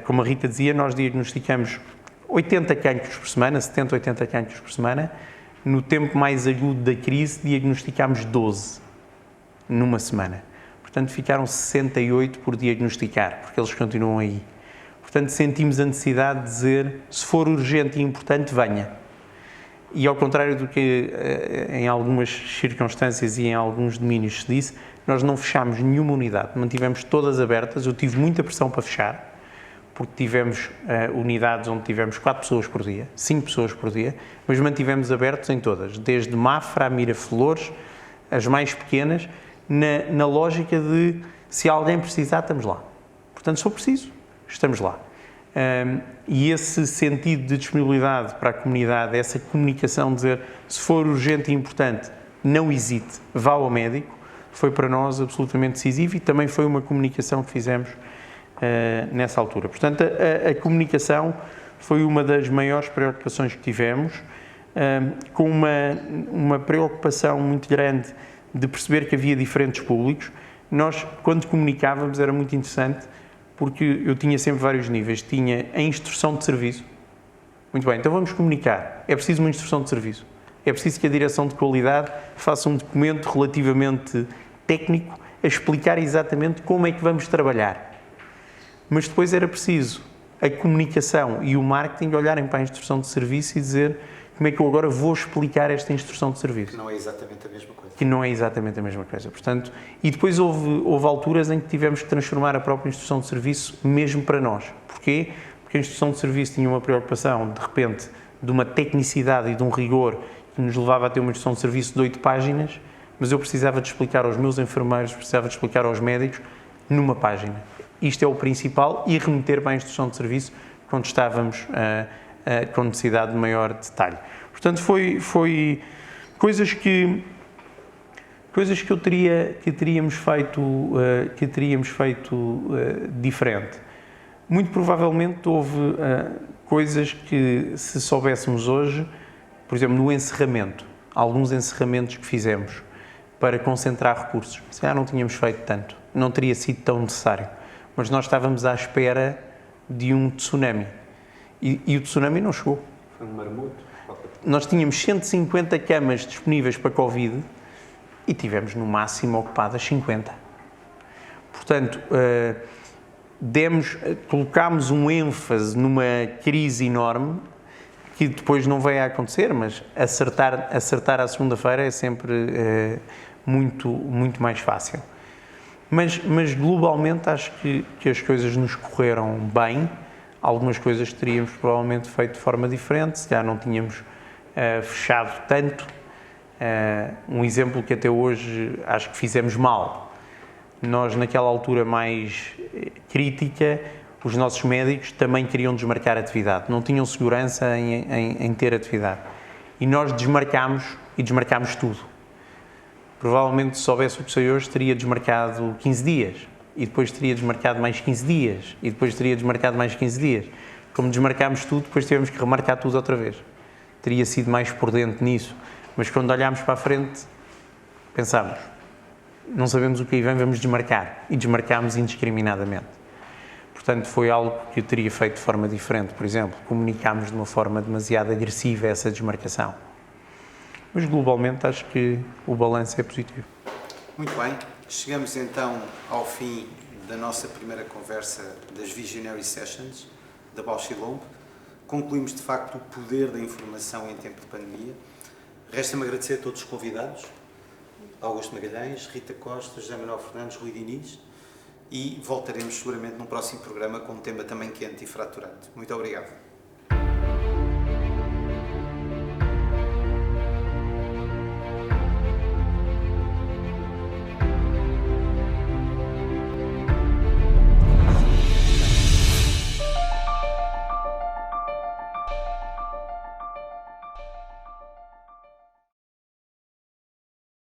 Como a Rita dizia, nós diagnosticamos 80 cancros por semana, 70, 80 cancros por semana. No tempo mais agudo da crise, diagnosticámos 12 numa semana. Portanto, ficaram 68 por diagnosticar, porque eles continuam aí. Portanto, sentimos a necessidade de dizer, se for urgente e importante, venha. E ao contrário do que em algumas circunstâncias e em alguns domínios se disse, nós não fechámos nenhuma unidade, mantivemos todas abertas. Eu tive muita pressão para fechar, porque tivemos unidades onde tivemos 4 pessoas por dia, 5 pessoas por dia, mas mantivemos abertos em todas, desde Mafra a Miraflores, as mais pequenas, na lógica de se alguém precisar, estamos lá. Portanto, se for preciso, estamos lá. E esse sentido de disponibilidade para a comunidade, essa comunicação, dizer se for urgente e importante, não hesite, vá ao médico, foi para nós absolutamente decisivo e também foi uma comunicação que fizemos nessa altura. Portanto, a comunicação foi uma das maiores preocupações que tivemos, com uma preocupação muito grande de perceber que havia diferentes públicos. Nós, quando comunicávamos, era muito interessante, porque eu tinha sempre vários níveis. Tinha a instrução de serviço. Muito bem, então vamos comunicar. É preciso uma instrução de serviço. É preciso que a direção de qualidade faça um documento relativamente técnico a explicar exatamente como é que vamos trabalhar. Mas depois era preciso a comunicação e o marketing olharem para a instrução de serviço e dizer como é que eu agora vou explicar esta instrução de serviço. Que não é exatamente a mesma coisa. Que não é exatamente a mesma coisa. Portanto, e depois houve alturas em que tivemos que transformar a própria instrução de serviço mesmo para nós. Porquê? Porque a instrução de serviço tinha uma preocupação, de repente, de uma tecnicidade e de um rigor que nos levava a ter uma instrução de serviço de 8 páginas, mas eu precisava de explicar aos meus enfermeiros, precisava de explicar aos médicos numa página. Isto é o principal, e remeter para a instrução de serviço quando estávamos com necessidade de maior detalhe. Portanto, foi coisas que teríamos feito diferente. Muito provavelmente houve coisas que, se soubéssemos hoje, por exemplo, no encerramento, alguns encerramentos que fizemos para concentrar recursos, se calhar não tínhamos feito tanto, não teria sido tão necessário, mas nós estávamos à espera de um tsunami e o tsunami não chegou. Foi um marmoto. Nós tínhamos 150 camas disponíveis para Covid e tivemos no máximo ocupadas 50. Portanto, colocámos um ênfase numa crise enorme que depois não veio a acontecer, mas acertar à segunda-feira é sempre muito mais fácil. Mas globalmente acho que as coisas nos correram bem. Algumas coisas teríamos provavelmente feito de forma diferente, se calhar não tínhamos fechado tanto. Um exemplo que até hoje acho que fizemos mal. Nós, naquela altura mais crítica, os nossos médicos também queriam desmarcar a atividade, não tinham segurança em ter atividade. E nós desmarcámos tudo. Provavelmente, se soubesse o que sei hoje, teria desmarcado 15 dias, e depois teria desmarcado mais 15 dias, e depois teria desmarcado mais 15 dias. Como desmarcámos tudo, depois tivemos que remarcar tudo outra vez. Teria sido mais por dentro nisso. Mas quando olhámos para a frente, pensámos, não sabemos o que aí vem, vamos desmarcar. E desmarcámos indiscriminadamente. Portanto, foi algo que eu teria feito de forma diferente. Por exemplo, comunicámos de uma forma demasiado agressiva essa desmarcação. Mas, globalmente, acho que o balanço é positivo. Muito bem. Chegamos, então, ao fim da nossa primeira conversa das Visionary Sessions, da Bausch + Lomb. Concluímos, de facto, o poder da informação em tempo de pandemia. Resta-me agradecer a todos os convidados, Augusto Magalhães, Rita Costa, José Manuel Fernandes, Rui Diniz, e voltaremos seguramente num próximo programa com um tema também quente e fraturante. Muito obrigado.